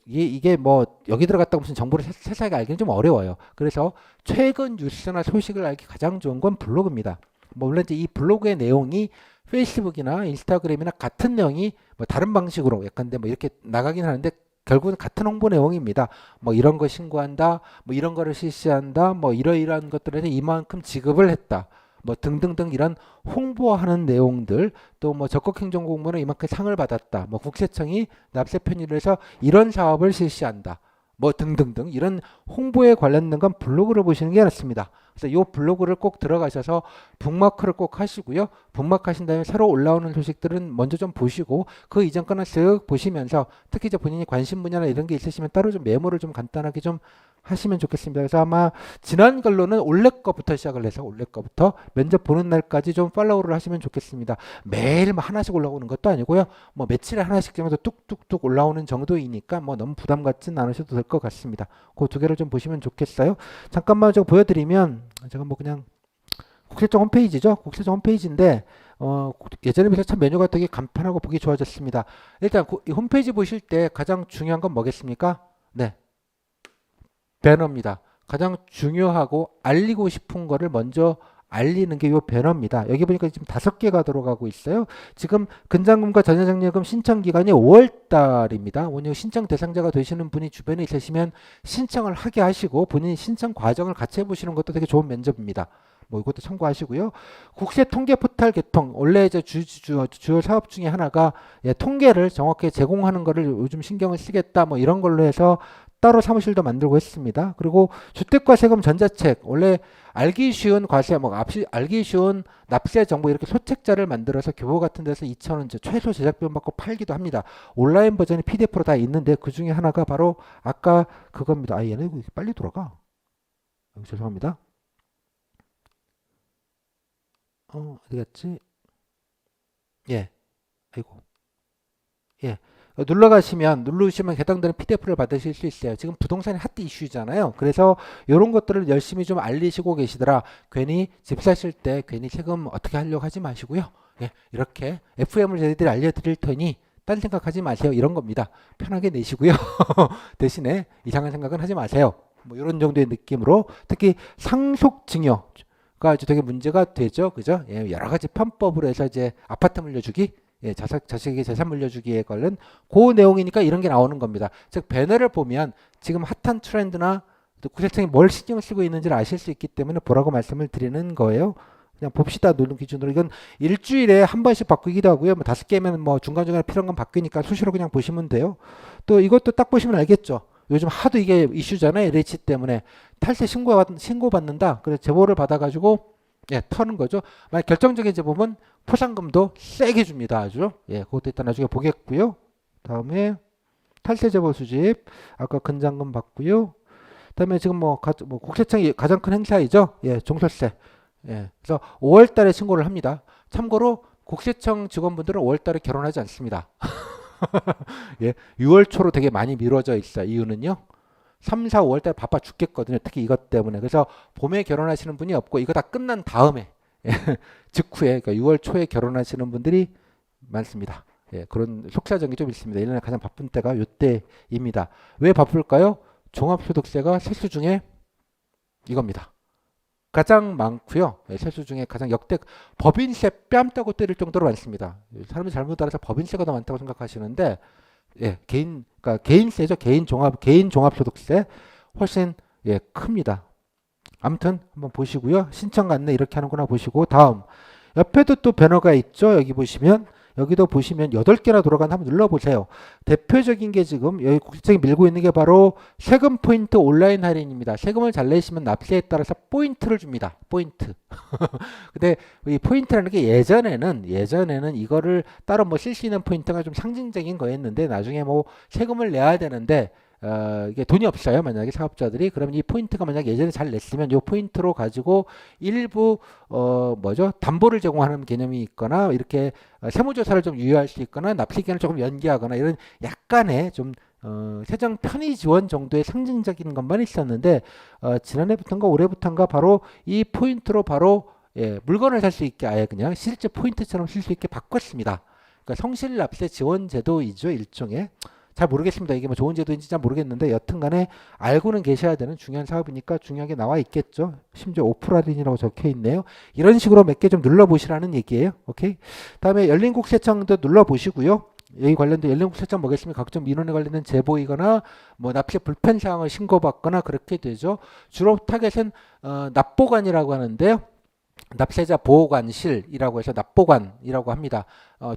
이게 뭐 여기 들어갔다고 무슨 정보를 세세하게 알기는 좀 어려워요. 그래서 최근 뉴스나 소식을 알기 가장 좋은 건 블로그입니다. 뭐 물론 이제 이 블로그의 내용이 페이스북이나 인스타그램이나 같은 내용이 뭐 다른 방식으로 약간 뭐 이렇게 나가긴 하는데 결국은 같은 홍보 내용입니다. 뭐 이런 거 신고한다, 뭐 이런 거를 실시한다, 뭐 이러이러한 것들에 이만큼 지급을 했다. 뭐 등등등 이런 홍보하는 내용들 또 뭐 적극행정 공무원은 이만큼 상을 받았다. 뭐 국세청이 납세 편의를 해서 이런 사업을 실시한다. 뭐 등등등 이런 홍보에 관련된 건 블로그를 보시는 게 낫습니다. 그래서 이 블로그를 꼭 들어가셔서 북마크를 꼭 하시고요. 북마크 하신 다음에 새로 올라오는 소식들은 먼저 좀 보시고 그 이전 거는 쓱 보시면서 특히 이제 본인이 관심 분야나 이런 게 있으시면 따로 좀 메모를 좀 간단하게 좀 하시면 좋겠습니다. 그래서 아마 지난 걸로는 올해 거부터 시작을 해서 올해 거부터 면접 보는 날까지 좀 팔로우를 하시면 좋겠습니다. 매일 뭐 하나씩 올라오는 것도 아니고요. 뭐 며칠에 하나씩 정도 뚝뚝뚝 올라오는 정도이니까 뭐 너무 부담 갖진 않으셔도 될 것 같습니다. 그 두 개를 좀 보시면 좋겠어요. 잠깐만 저 보여드리면 제가 뭐 그냥 국세청 홈페이지죠. 국세청 홈페이지인데 예전에 비해서 참 메뉴가 되게 간편하고 보기 좋아졌습니다. 일단 이 홈페이지 보실 때 가장 중요한 건 뭐겠습니까? 네. 배너입니다. 가장 중요하고 알리고 싶은 거를 먼저 알리는 게 요 배너입니다. 여기 보니까 지금 5개가 들어가고 있어요. 지금 근장금과 전자장려금 신청 기간이 5월 달입니다. 오늘 신청 대상자가 되시는 분이 주변에 있으시면 신청을 하게 하시고 본인 신청 과정을 같이 해보시는 것도 되게 좋은 면접입니다. 뭐 이것도 참고하시고요. 국세 통계 포털 개통 원래 이제 주요 사업 중에 하나가 통계를 정확하게 제공하는 거를 요즘 신경을 쓰겠다 뭐 이런 걸로 해서 따로 사무실도 만들고 했습니다. 그리고 주택과 세금 전자책 원래 알기 쉬운 과세 뭐 알기 쉬운 납세 정보 이렇게 소책자를 만들어서 교보 같은 데서 2,000원 최소 제작 비용 받고 팔기도 합니다. 온라인 버전이 PDF로 다 있는데 그 중에 하나가 바로 아까 그겁니다. 아 얘네 빨리 돌아가. 죄송합니다. 어디 갔지? 예. 아이고. 예. 누르시면 해당되는 PDF를 받으실 수 있어요. 지금 부동산이 핫 이슈잖아요. 그래서 이런 것들을 열심히 좀 알리시고 계시더라. 괜히 집 사실 때 괜히 세금 어떻게 하려고 하지 마시고요. 예, 이렇게 FM을 저희들이 알려드릴 테니 딴 생각하지 마세요. 이런 겁니다. 편하게 내시고요. 대신에 이상한 생각은 하지 마세요. 뭐 이런 정도의 느낌으로 특히 상속증여가 되게 문제가 되죠. 그죠? 예, 여러 가지 편법으로 해서 이제 아파트 물려주기 자식에게 재산 물려주기에 관련 그 내용이니까 이런 게 나오는 겁니다. 즉 배너를 보면 지금 핫한 트렌드나 국세청이 뭘 신경 쓰고 있는지를 아실 수 있기 때문에 보라고 말씀을 드리는 거예요. 그냥 봅시다. 누른 기준으로 이건 일주일에 한 번씩 바꾸기도 하고요. 뭐 5개면 뭐 중간중간에 필요한 건 바뀌니까 수시로 그냥 보시면 돼요. 또 이것도 딱 보시면 알겠죠. 요즘 하도 이게 이슈잖아요. LH 때문에 탈세 신고받는다. 그래서 제보를 받아가지고 터는 거죠. 만약 결정적인 제보면 포상금도 세게 줍니다. 아주. 그것도 일단 나중에 보겠고요. 다음에 탈세 제보 수집. 아까 근장금 받고요. 그다음에 지금 뭐 국세청이 가장 큰 행사이죠. 종소세. 그래서 5월 달에 신고를 합니다. 참고로 국세청 직원분들은 5월 달에 결혼하지 않습니다. 예, 6월 초로 되게 많이 미뤄져 있어요. 이유는요. 3, 4, 5월 달 바빠 죽겠거든요. 특히 이것 때문에. 그래서 봄에 결혼하시는 분이 없고 이거 다 끝난 다음에 직후에 그러니까 6월 초에 결혼하시는 분들이 많습니다. 예, 그런 속사정이 좀 있습니다. 1년에 가장 바쁜 때가 이때입니다. 왜 바쁠까요? 종합소득세가 세수 중에 이겁니다. 가장 많고요. 예, 세수 중에 가장 역대 법인세 뺨 따고 때릴 정도로 많습니다. 사람이 잘못 알아서 법인세가 더 많다고 생각하시는데 예, 그러니까 개인세죠. 개인 종합소득세 훨씬 예, 큽니다. 아무튼 한번 보시고요. 신청 안내 이렇게 하는구나 보시고 다음 옆에도 또 배너가 있죠. 여기 보시면 여기도 보시면 8개나 돌아간 한번 눌러보세요. 대표적인 게 지금 여기 국세청이 밀고 있는 게 바로 세금 포인트 온라인 할인입니다. 세금을 잘 내시면 납세에 따라서 포인트를 줍니다. 포인트. 근데 이 포인트라는 게 예전에는 이거를 따로 뭐 쓸 수 있는 포인트가 좀 상징적인 거였는데 나중에 뭐 세금을 내야 되는데 이게 돈이 없어요. 만약에 사업자들이 그러면 이 포인트가 만약 예전에 잘 냈으면 이 포인트로 가지고 일부 뭐죠? 담보를 제공하는 개념이 있거나 이렇게 세무조사를 좀 유예할 수 있거나 납세 기간을 조금 연기하거나 이런 약간의 좀 세정 편의 지원 정도의 상징적인 것만 있었는데 지난해부터인가 올해부터인가 바로 이 포인트로 바로 예, 물건을 살 수 있게 아예 그냥 실제 포인트처럼 쓸 수 있게 바꿨습니다. 그러니까 성실납세 지원 제도이죠 일종의. 잘 모르겠습니다. 이게 뭐 좋은 제도인지 잘 모르겠는데 여튼간에 알고는 계셔야 되는 중요한 사업이니까 중요하게 나와 있겠죠. 심지어 오프 할인이라고 적혀 있네요. 이런 식으로 몇 개 좀 눌러보시라는 얘기예요. 오케이. 다음에 열린국세청도 눌러보시고요. 여기 관련된 열린국세청 뭐겠습니까? 각종 민원에 관련된 제보이거나 뭐 납세 불편 사항을 신고받거나 그렇게 되죠. 주로 타겟은 납보관이라고 하는데요. 납세자 보호관실이라고 해서 납보관이라고 합니다.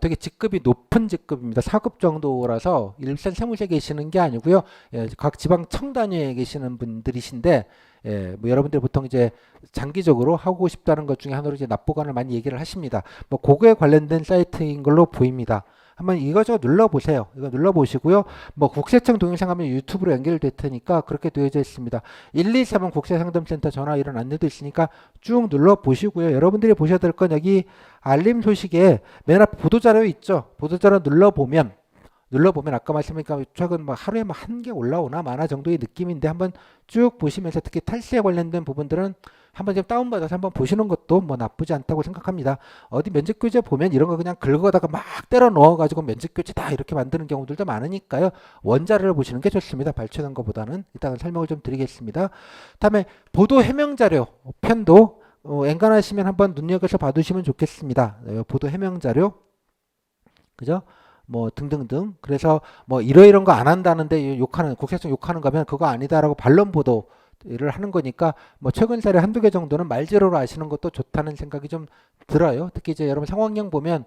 되게 직급이 높은 직급입니다. 4급 정도라서 일산 세무서에 계시는 게 아니고요. 예, 각 지방청 단위에 계시는 분들이신데 예, 뭐 여러분들 보통 이제 장기적으로 하고 싶다는 것 중에 하나로 이제 납보관을 많이 얘기를 하십니다. 뭐 그거에 관련된 사이트인 걸로 보입니다. 한번 이거저거 눌러보세요. 이거 눌러보시고요. 뭐 국세청 동영상 하면 유튜브로 연결될 테니까 그렇게 되어져 있습니다. 123은 국세상담센터 전화 이런 안내도 있으니까 쭉 눌러보시고요. 여러분들이 보셔야 될 건 여기 알림 소식에 맨 앞에 보도자료 있죠. 보도자료 눌러보면 아까 말씀드린 최근 뭐 하루에 뭐 한 개 올라오나 마나 정도의 느낌인데 한번 쭉 보시면서 특히 탈세에 관련된 부분들은 한번 좀 다운받아서 한번 보시는 것도 뭐 나쁘지 않다고 생각합니다. 어디 면접교재 보면 이런 거 그냥 긁어다가 막 때려 넣어가지고 면접교재다 이렇게 만드는 경우들도 많으니까요. 원자료를 보시는 게 좋습니다. 발췌된 것보다는. 이따가 설명을 좀 드리겠습니다. 다음에 보도 해명자료 편도 엔간하시면 한번 눈여겨서 봐두시면 좋겠습니다. 보도 해명자료 그죠? 뭐 등등등. 그래서 뭐 이러이런 거 안 한다는데 국세청 욕하는 거면 그거 아니다라고 반론 보도를 하는 거니까 뭐 최근 사례 한두 개 정도는 말재료로 아시는 것도 좋다는 생각이 좀 들어요. 특히 이제 여러분 상황형 보면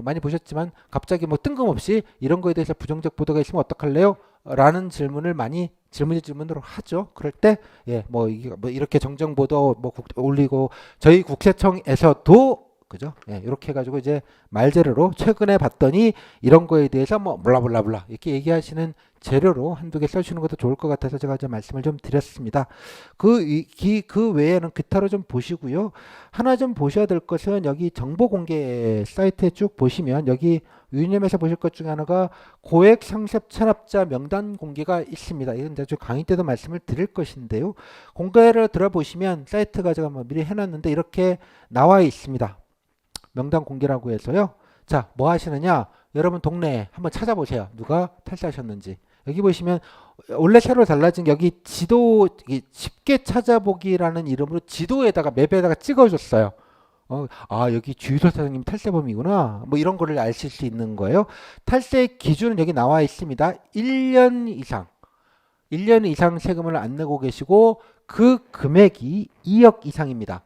많이 보셨지만 갑자기 뭐 뜬금없이 이런 거에 대해서 부정적 보도가 있으면 어떡할래요? 라는 질문을 많이 질문으로 하죠. 그럴 때 예, 뭐 이게 뭐 이렇게 정정 보도 뭐 올리고 저희 국세청에서도 그죠? 예, 이렇게 해가지고 이제 말재료로 최근에 봤더니 이런 거에 대해서 뭐 블라블라블라 이렇게 얘기하시는 재료로 한두 개 써주시는 것도 좋을 것 같아서 제가 이제 말씀을 좀 드렸습니다. 그 외에는 기타로 좀 보시고요. 하나 좀 보셔야 될 것은 여기 정보 공개 사이트에 쭉 보시면 여기 유념해서 보실 것 중에 하나가 고액 상습 체납자 명단 공개가 있습니다. 이건 이제 강의 때도 말씀을 드릴 것인데요. 공개를 들어보시면 사이트가 제가 뭐 미리 해놨는데 이렇게 나와 있습니다. 명단 공개라고 해서요. 자, 뭐 하시느냐? 여러분 동네에 한번 찾아보세요. 누가 탈세하셨는지. 여기 보시면 원래 새로 달라진 게 여기 지도 쉽게 찾아보기라는 이름으로 지도에다가 맵에다가 찍어줬어요. 여기 주유소 사장님 탈세범이구나. 뭐 이런 거를 아실 수 있는 거예요. 탈세 기준은 여기 나와 있습니다. 1년 이상. 1년 이상 세금을 안 내고 계시고 그 금액이 2억 이상입니다.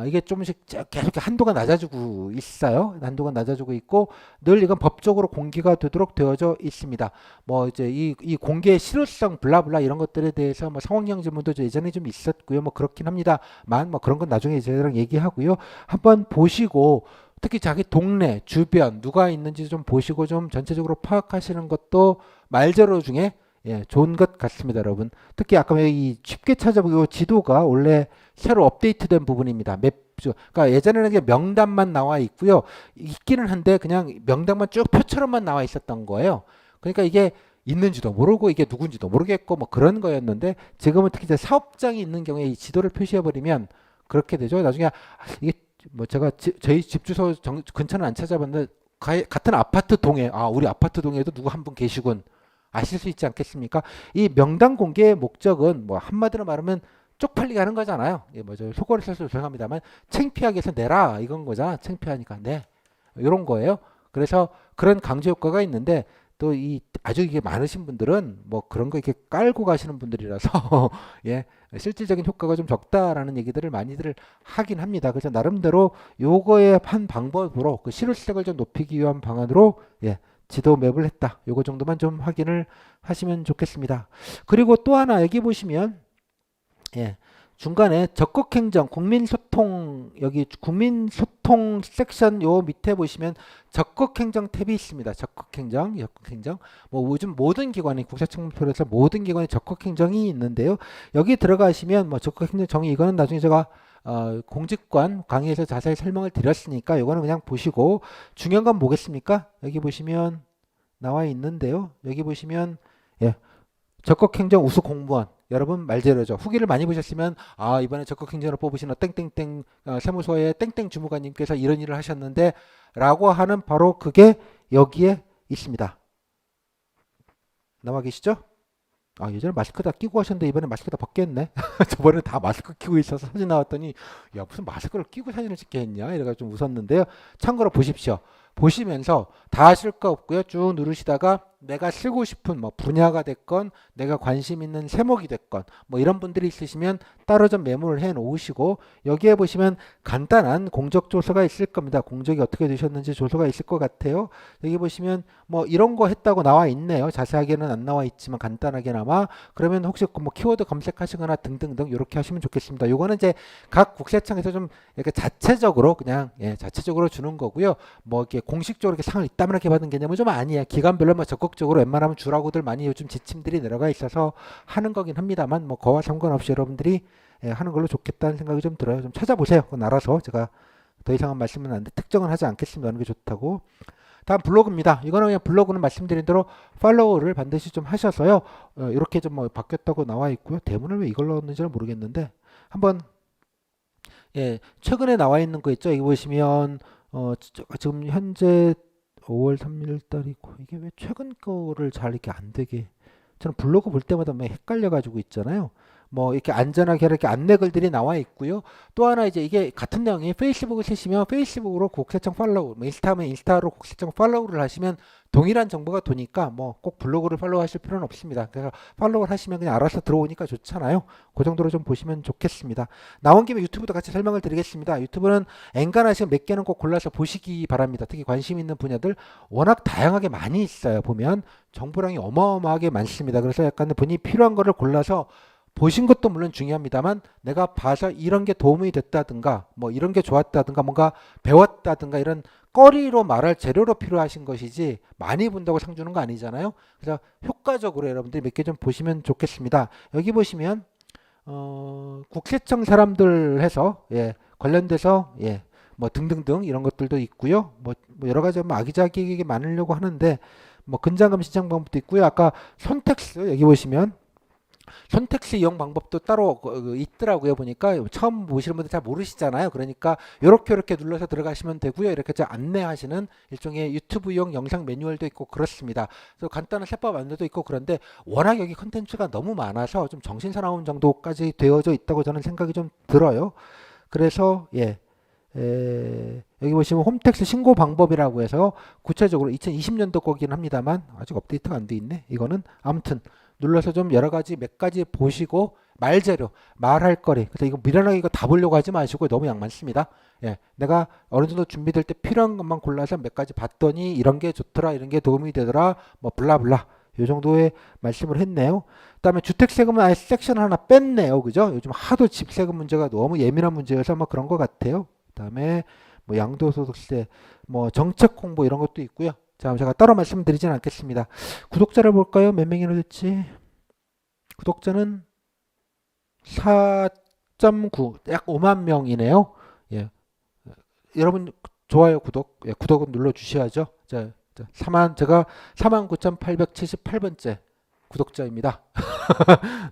이게 조금씩 계속 한도가 낮아지고 있어요. 한도가 낮아지고 있고 늘 이건 법적으로 공개가 되도록 되어져 있습니다. 뭐 이제 이 공개의 실효성 블라블라 이런 것들에 대해서 뭐 상황형 질문도 예전에 좀 있었고요. 뭐 그렇긴 합니다만 뭐 그런 건 나중에 저희랑 얘기하고요. 한번 보시고 특히 자기 동네 주변 누가 있는지 좀 보시고 좀 전체적으로 파악하시는 것도 말재료 중에 예, 좋은 것 같습니다, 여러분. 특히 아까 이 쉽게 찾아보기 지도가 원래 새로 업데이트된 부분입니다. 맵 집주. 그러니까 예전에는 그냥 명단만 나와 있고요. 있기는 한데 그냥 명단만 쭉 표처럼만 나와 있었던 거예요. 그러니까 이게 있는지도 모르고 이게 누군지도 모르겠고 뭐 그런 거였는데 지금은 특히 이제 사업장이 있는 경우에 이 지도를 표시해 버리면 그렇게 되죠. 나중에 이게 뭐 제가 저희 집 주소 근처는 안 찾아봤는데 같은 아파트 동에 우리 아파트 동에도 누구 한 분 계시군 아실 수 있지 않겠습니까? 이 명단 공개의 목적은 뭐 한마디로 말하면 쪽팔리게 하는 거잖아요. 예, 뭐저 속어를 써서 죄송합니다만 창피하게 해서 내라 이건 거잖아. 창피하니까 내 이런 거예요. 그래서 그런 강조 효과가 있는데 또 이 아주 이게 많으신 분들은 뭐 그런 거 이렇게 깔고 가시는 분들이라서 예 실질적인 효과가 좀 적다라는 얘기들을 많이들 하긴 합니다. 그래서 나름대로 요거의 한 방법으로 그 실효성을 좀 높이기 위한 방안으로 예 지도 맵을 했다. 요거 정도만 좀 확인을 하시면 좋겠습니다. 그리고 또 하나 여기 보시면 예. 중간에 적극행정, 국민소통, 여기 국민소통 섹션 요 밑에 보시면 적극행정 탭이 있습니다. 적극행정, 적극행정. 뭐 요즘 모든 기관이 국세청문회에서 모든 기관에 적극행정이 있는데요. 여기 들어가시면 뭐 적극행정 정의 이거는 나중에 제가 공직관 강의에서 자세히 설명을 드렸으니까 이거는 그냥 보시고 중요한 건 뭐겠습니까? 여기 보시면 나와 있는데요. 여기 보시면 예. 적극행정 우수 공무원 여러분 말제로죠. 후기를 많이 보셨으면 이번에 적극행정으로 뽑으신 땡땡땡 세무서의 땡땡 주무관님께서 이런 일을 하셨는데 라고 하는 바로 그게 여기에 있습니다. 나와 계시죠? 예전에 마스크 다 끼고 하셨는데 이번에 마스크 다 벗겼네. 저번에 다 마스크 끼고 있어서 사진 나왔더니 야 무슨 마스크를 끼고 사진을 찍겠냐 이래가 좀 웃었는데요. 참고로 보십시오. 보시면서 다 하실 거 없고요. 쭉 누르시다가 내가 쓰고 싶은 뭐 분야가 됐건 내가 관심 있는 세목이 됐건 뭐 이런 분들이 있으시면 따로 좀 메모를 해 놓으시고 여기에 보시면 간단한 공적 조서가 있을 겁니다. 공적이 어떻게 되셨는지 조서가 있을 것 같아요. 여기 보시면 뭐 이런 거 했다고 나와 있네요. 자세하게는 안 나와 있지만 간단하게나마 그러면 혹시 뭐 키워드 검색하시거나 등등등 이렇게 하시면 좋겠습니다. 요거는 이제 각 국세청에서 좀 이렇게 자체적으로 그냥 자체적으로 주는 거고요. 뭐 이렇게 공식적으로 이렇게 상을 이따만하게 받은 개념은 좀 아니에요. 기관별로 뭐 적극적으로 웬만하면 주라고들 많이 요즘 지침들이 내려가 있어서 하는 거긴 합니다만 뭐 그와 상관없이 여러분들이 하는 걸로 좋겠다는 생각이 좀 들어요. 좀 찾아보세요. 그건 알아서 제가 더 이상한 말씀은 안 돼. 특정은 하지 않겠습니다. 하는 게 좋다고. 다음 블로그입니다. 이거는 그냥 블로그는 말씀드린 대로 팔로우를 반드시 좀 하셔서요. 이렇게 좀 뭐 바뀌었다고 나와 있고요. 대문을 왜 이걸 넣었는지는 모르겠는데 한번 최근에 나와 있는 거 있죠. 여기 보시면 지금 현재 5월 3일 달이고 이게 왜 최근 거를 잘 이렇게 안 되게 저는 블로그 볼 때마다 막 헷갈려 가지고 있잖아요. 뭐 이렇게 안전하게 이렇게 안내 글들이 나와 있고요. 또 하나 이제 이게 같은 내용이 페이스북을 쓰시면 페이스북으로 국세청 팔로우, 뭐 인스타면 인스타로 국세청 팔로우를 하시면 동일한 정보가 도니까 뭐 꼭 블로그를 팔로우 하실 필요는 없습니다. 그래서 팔로우를 하시면 그냥 알아서 들어오니까 좋잖아요. 그 정도로 좀 보시면 좋겠습니다. 나온 김에 유튜브도 같이 설명을 드리겠습니다. 유튜브는 엔간하시면 몇 개는 꼭 골라서 보시기 바랍니다. 특히 관심 있는 분야들 워낙 다양하게 많이 있어요. 보면 정보량이 어마어마하게 많습니다. 그래서 약간 본인이 필요한 거를 골라서 보신 것도 물론 중요합니다만 내가 봐서 이런 게 도움이 됐다든가 뭐 이런 게 좋았다든가 뭔가 배웠다든가 이런 거리로 말할 재료로 필요하신 것이지 많이 본다고 상 주는 거 아니잖아요. 그래서 효과적으로 여러분들이 몇 개 좀 보시면 좋겠습니다. 여기 보시면 국세청 사람들 해서 관련돼서 뭐 등등등 이런 것들도 있고요. 뭐 여러 가지 뭐 아기자기하게 많으려고 하는데 뭐 근자금 신청 방법도 있고요. 아까 선택스 여기 보시면 선택시 이용 방법도 따로 있더라고요. 보니까 처음 보시는 분들 잘 모르시잖아요. 그러니까 이렇게 눌러서 들어가시면 되고요. 이렇게 안내하시는 일종의 유튜브용 영상 매뉴얼도 있고 그렇습니다. 그래서 간단한 세법 안내도 있고 그런데 워낙 여기 컨텐츠가 너무 많아서 좀 정신사나움 정도까지 되어져 있다고 저는 생각이 좀 들어요. 그래서 여기 보시면 홈택스 신고 방법이라고 해서 구체적으로 2020년도 거긴 합니다만 아직 업데이트가 안 돼 있네. 이거는 아무튼 눌러서 좀 여러 가지 몇 가지 보시고 말재료, 말할 거리. 그래서 이거 미련하게 이거 다 보려고 하지 마시고 너무 양 많습니다. 내가 어느 정도 준비될 때 필요한 것만 골라서 몇 가지 봤더니 이런 게 좋더라, 이런 게 도움이 되더라, 뭐 블라블라. 요 정도의 말씀을 했네요. 그다음에 주택세금은 아예 섹션 하나 뺐네요. 그죠? 요즘 하도 집세금 문제가 너무 예민한 문제여서 뭐 그런 것 같아요. 그다음에 뭐 양도소득세, 뭐 정책 홍보 이런 것도 있고요. 자, 제가 따로 말씀드리진 않겠습니다. 구독자를 볼까요? 몇 명이나 됐지? 구독자는 4.9, 약 5만 명이네요. 예. 여러분 좋아요, 구독, 예, 구독은 눌러 주셔야죠. 제가 49,878번째 구독자입니다.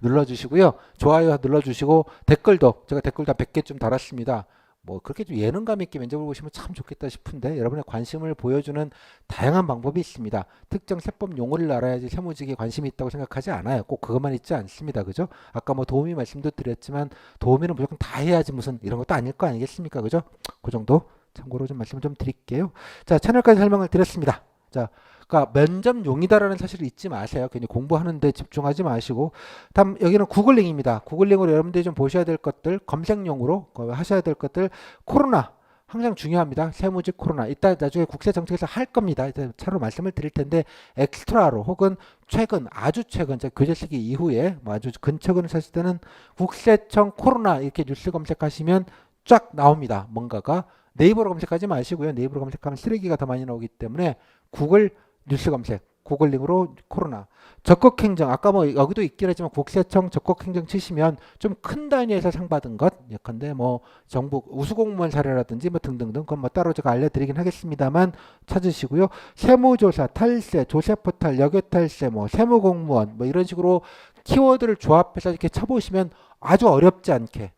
눌러주시고요. 좋아요 눌러주시고 댓글도 제가 댓글도 한 100개쯤 달았습니다. 뭐 그렇게 좀 예능감 있게 면접을 보시면 참 좋겠다 싶은데 여러분의 관심을 보여주는 다양한 방법이 있습니다. 특정 세법 용어를 알아야지 세무직에 관심이 있다고 생각하지 않아요. 꼭 그것만 있지 않습니다. 그죠? 아까 뭐 도우미 말씀도 드렸지만 도우미는 무조건 다 해야지 무슨 이런 것도 아닐 거 아니겠습니까? 그죠? 그 정도 참고로 좀 말씀을 좀 드릴게요. 자, 채널까지 설명을 드렸습니다. 자, 그러니까 면접용이다라는 사실을 잊지 마세요. 괜히 공부하는데 집중하지 마시고. 다음 여기는 구글링입니다. 구글링으로 여러분들이 좀 보셔야 될 것들, 검색용으로 하셔야 될 것들, 코로나 항상 중요합니다. 세무직 코로나. 이따 나중에 국세정책에서 할 겁니다. 이따 차로 말씀을 드릴 텐데 엑스트라로 혹은 최근 아주 최근 교재 쓰기 이후에 뭐 아주 근처근을 사실 때는 국세청 코로나 이렇게 뉴스 검색하시면 쫙 나옵니다. 뭔가가 네이버로 검색하지 마시고요. 네이버로 검색하면 쓰레기가 더 많이 나오기 때문에 구글 뉴스 검색, 구글링으로 코로나. 적극행정, 아까 뭐 여기도 있긴 하지만 국세청 적극행정 치시면 좀 큰 단위에서 상 받은 것, 예컨대 뭐 정부 우수공무원 사례라든지 뭐 등등등, 그건 뭐 따로 제가 알려드리긴 하겠습니다만 찾으시고요. 세무조사, 탈세, 조세포탈, 역외탈세, 뭐 세무공무원, 뭐 이런 식으로 키워드를 조합해서 이렇게 쳐보시면 아주 어렵지 않게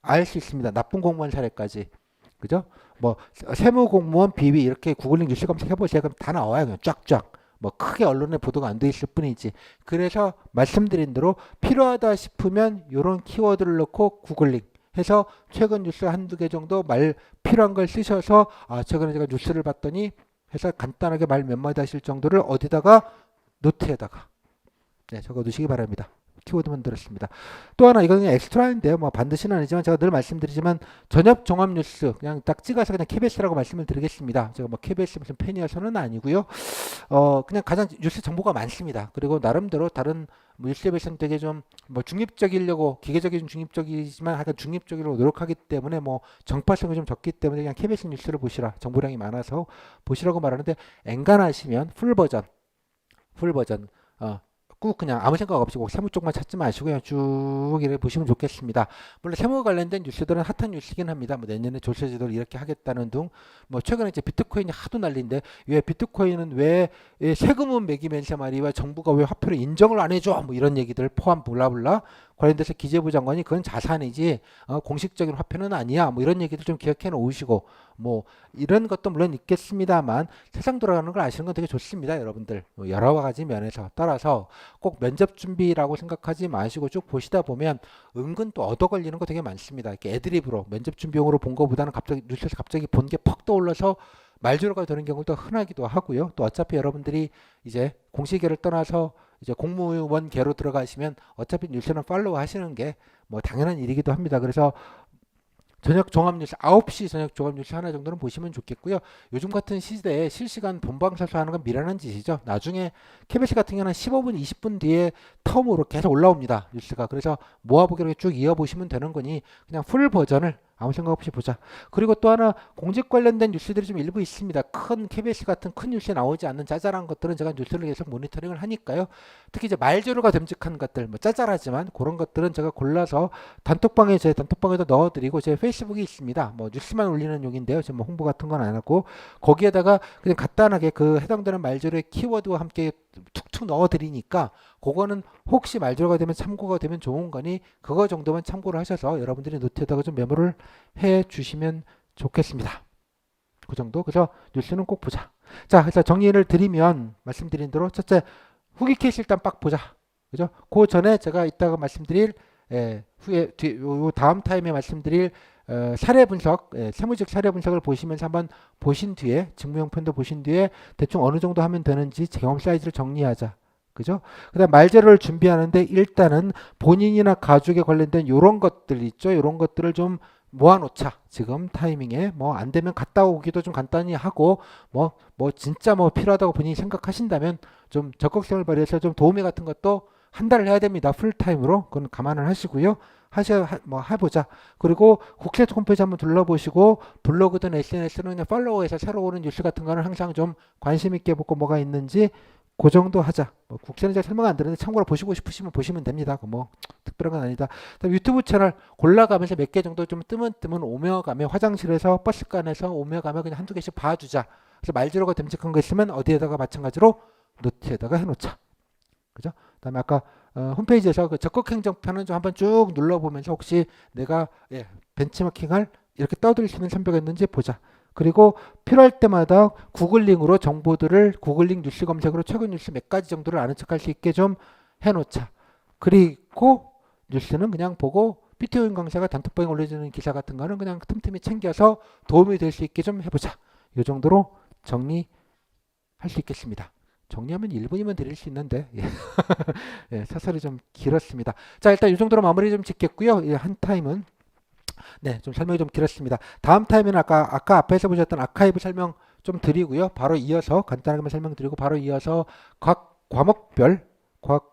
알 수 있습니다. 나쁜 공무원 사례까지. 그죠? 뭐 세무공무원 비위 이렇게 구글링 뉴스 검색해 보세요. 그럼 다 나와요. 그냥 쫙쫙. 뭐 크게 언론에 보도가 안 돼 있을 뿐이지. 그래서 말씀드린 대로 필요하다 싶으면 이런 키워드를 넣고 구글링 해서 최근 뉴스 한두 개 정도 말 필요한 걸 쓰셔서 아 최근에 제가 뉴스를 봤더니 해서 간단하게 말 몇 마디 하실 정도를 어디다가 노트에다가 네, 적어 두시기 바랍니다. 키워드만 들었습니다. 또 하나 이거는 엑스트라인데요. 뭐 반드시는 아니지만 제가 늘 말씀드리지만 저녁 종합 뉴스 그냥 딱 찍어서 그냥 KBS라고 말씀을 드리겠습니다. 제가 뭐 KBS 무슨 팬이어서는 아니고요. 그냥 가장 뉴스 정보가 많습니다. 그리고 나름대로 다른 뭐 뉴스에 비해서는 되게 좀 뭐 중립적이려고 기계적인 중립적이지만 하여간 중립적이려고 노력하기 때문에 뭐 정파성이 좀 적기 때문에 그냥 KBS 뉴스를 보시라. 정보량이 많아서 보시라고 말하는데 엔간하시면 풀버전 꾹 그냥 아무 생각 없이 꼭 세무 쪽만 찾지 마시고 그냥 쭉 이렇게 보시면 좋겠습니다. 물론 세무 관련된 뉴스들은 핫한 뉴스이긴 합니다. 뭐 내년에 조세제도를 이렇게 하겠다는 등, 뭐 최근에 이제 비트코인이 하도 난리인데 왜 비트코인은 왜 세금은 매기면서 말이야 정부가 왜 화폐를 인정을 안 해줘? 뭐 이런 얘기들 포함 블라블라 관련돼서 기재부 장관이 그건 자산이지 공식적인 화폐는 아니야. 뭐 이런 얘기들 좀 기억해 놓으시고 뭐 이런 것도 물론 있겠습니다만 세상 돌아가는 걸 아시는 건 되게 좋습니다, 여러분들. 뭐 여러 가지 면에서 따라서 꼭 면접 준비라고 생각하지 마시고 쭉 보시다 보면 은근 또 얻어 걸리는 거 되게 많습니다. 이렇게 애드립으로 면접 준비용으로 본 거보다는 갑자기 뉴스에서 갑자기 본 게 퍽 떠올라서 말조로가 되는 경우도 흔하기도 하고요. 또 어차피 여러분들이 이제 공시계를 떠나서 이제 공무원계로 들어가시면 어차피 뉴스는 팔로우 하시는 게 뭐 당연한 일이기도 합니다. 그래서 저녁 종합뉴스 9시 저녁 종합뉴스 하나 정도는 보시면 좋겠고요. 요즘 같은 시대에 실시간 본방사수하는 건 미련한 짓이죠. 나중에 KBS 같은 경우는 15분 20분 뒤에 텀으로 계속 올라옵니다. 뉴스가. 그래서 모아보기로 쭉 이어보시면 되는 거니 그냥 풀 버전을 아무 생각 없이 보자. 그리고 또 하나 공직 관련된 뉴스들이 좀 일부 있습니다. 큰 KBS 같은 큰 뉴스에 나오지 않는 짜잘한 것들은 제가 뉴스를 계속 모니터링을 하니까요. 특히 이제 말재료가 듬직한 것들, 뭐 짜잘하지만 그런 것들은 제가 골라서 제 단톡방에도 넣어드리고 제 페이스북이 있습니다. 뭐 뉴스만 올리는 용인데요. 지금 뭐 홍보 같은 건 안 하고 거기에다가 그냥 간단하게 그 해당되는 말재료의 키워드와 함께 툭툭 넣어드리니까 그거는 혹시 말재료가 되면 참고가 되면 좋은 거니 그거 정도만 참고를 하셔서 여러분들이 노트에다가 좀 메모를 해 주시면 좋겠습니다. 그 정도. 그래서 뉴스는 꼭 보자. 자, 그래서 정리를 드리면 말씀드린 대로 첫째 후기 케이스 일단 빡 보자. 그죠? 그 전에 제가 이따가 말씀드릴 후에 요 다음 타임에 말씀드릴 사례 분석, 세무직 사례 분석을 보시면서 한번 보신 뒤에 직무형편도 보신 뒤에 대충 어느 정도 하면 되는지 경험 사이즈를 정리하자. 그죠? 그다음 말재료를 준비하는데 일단은 본인이나 가족에 관련된 요런 것들 있죠. 요런 것들을 좀 모아놓자. 지금 타이밍에 뭐 안 되면 갔다 오기도 좀 간단히 하고 뭐 진짜 뭐 필요하다고 본인이 생각하신다면 좀 적극성을 발휘해서 좀 도우미 같은 것도 한 달을 해야 됩니다. 풀타임으로. 그건 감안을 하시고요. 뭐 해보자. 그리고 국세청 홈페이지 한번 둘러보시고 블로그든 SNS는 그냥 팔로우해서 새로 오는 뉴스 같은 거는 항상 좀 관심 있게 보고 뭐가 있는지 그 정도 하자. 뭐 국세는 제가 설명 안 드렸는데 참고로 보시고 싶으시면 보시면 됩니다. 뭐 특별한 건 아니다. 그다음 유튜브 채널 골라가면서 몇 개 정도 좀 뜨면 오며가며 화장실에서 버스간에서 오며가며 그냥 한두 개씩 봐주자. 그래서 말지로가 됨직한 거 있으면 어디에다가 마찬가지로 노트에다가 해놓자. 그죠? 그다음에 아까 홈페이지에서 그 적극 행정편은 좀 한번 쭉 눌러보면서 혹시 내가 벤치마킹할 이렇게 떠들 수 있는 선벽이 있는지 보자. 그리고 필요할 때마다 구글링으로 정보들을 구글링 뉴스 검색으로 최근 뉴스 몇 가지 정도를 아는 척할 수 있게 좀 해놓자. 그리고 뉴스는 그냥 보고 PTO인 강사가 단톡방에 올려주는 기사 같은 거는 그냥 틈틈이 챙겨서 도움이 될 수 있게 좀 해보자. 이 정도로 정리할 수 있겠습니다. 정리하면 1분이면 드릴 수 있는데 예, 사설이 좀 길었습니다. 자, 일단 이 정도로 마무리 좀 짓겠고요. 예, 한 타임은 좀 설명이 좀 길었습니다. 다음 타임에는 아까 앞에서 보셨던 아카이브 설명 좀 드리고요. 바로 이어서 간단하게만 설명드리고 바로 이어서 각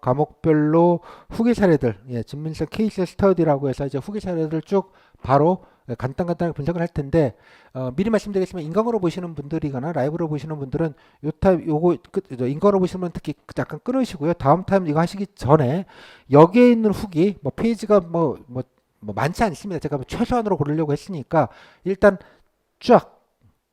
과목별로 후기 사례들, 진민성 케이스 스터디라고 해서 이제 후기 사례들 쭉 바로 간단하게 분석을 할 텐데 미리 말씀드리겠지만 인강으로 보시는 분들이거나 라이브로 보시는 분들은 요 타임 요거 인강으로 보시는 분은 특히 약간 끊으시고요. 다음 타임 이거 하시기 전에 여기에 있는 후기 뭐 페이지가 뭐 많지 않습니다. 제가 뭐 최소한으로 고르려고 했으니까 일단 쫙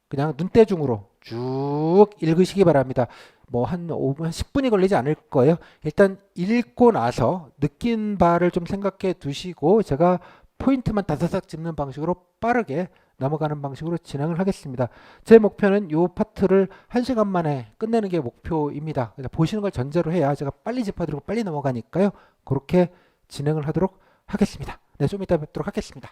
그냥 눈대중으로 쭉 읽으시기 바랍니다. 뭐 한 5분, 10분이 걸리지 않을 거예요. 일단 읽고 나서 느낀 바를 좀 생각해 두시고 제가 포인트만 다다닥 짚는 방식으로 빠르게 넘어가는 방식으로 진행을 하겠습니다. 제 목표는 이 파트를 1시간 만에 끝내는 게 목표입니다. 보시는 걸 전제로 해야 제가 빨리 짚어드리고 빨리 넘어가니까요. 그렇게 진행을 하도록 하겠습니다. 좀 이따 뵙도록 하겠습니다.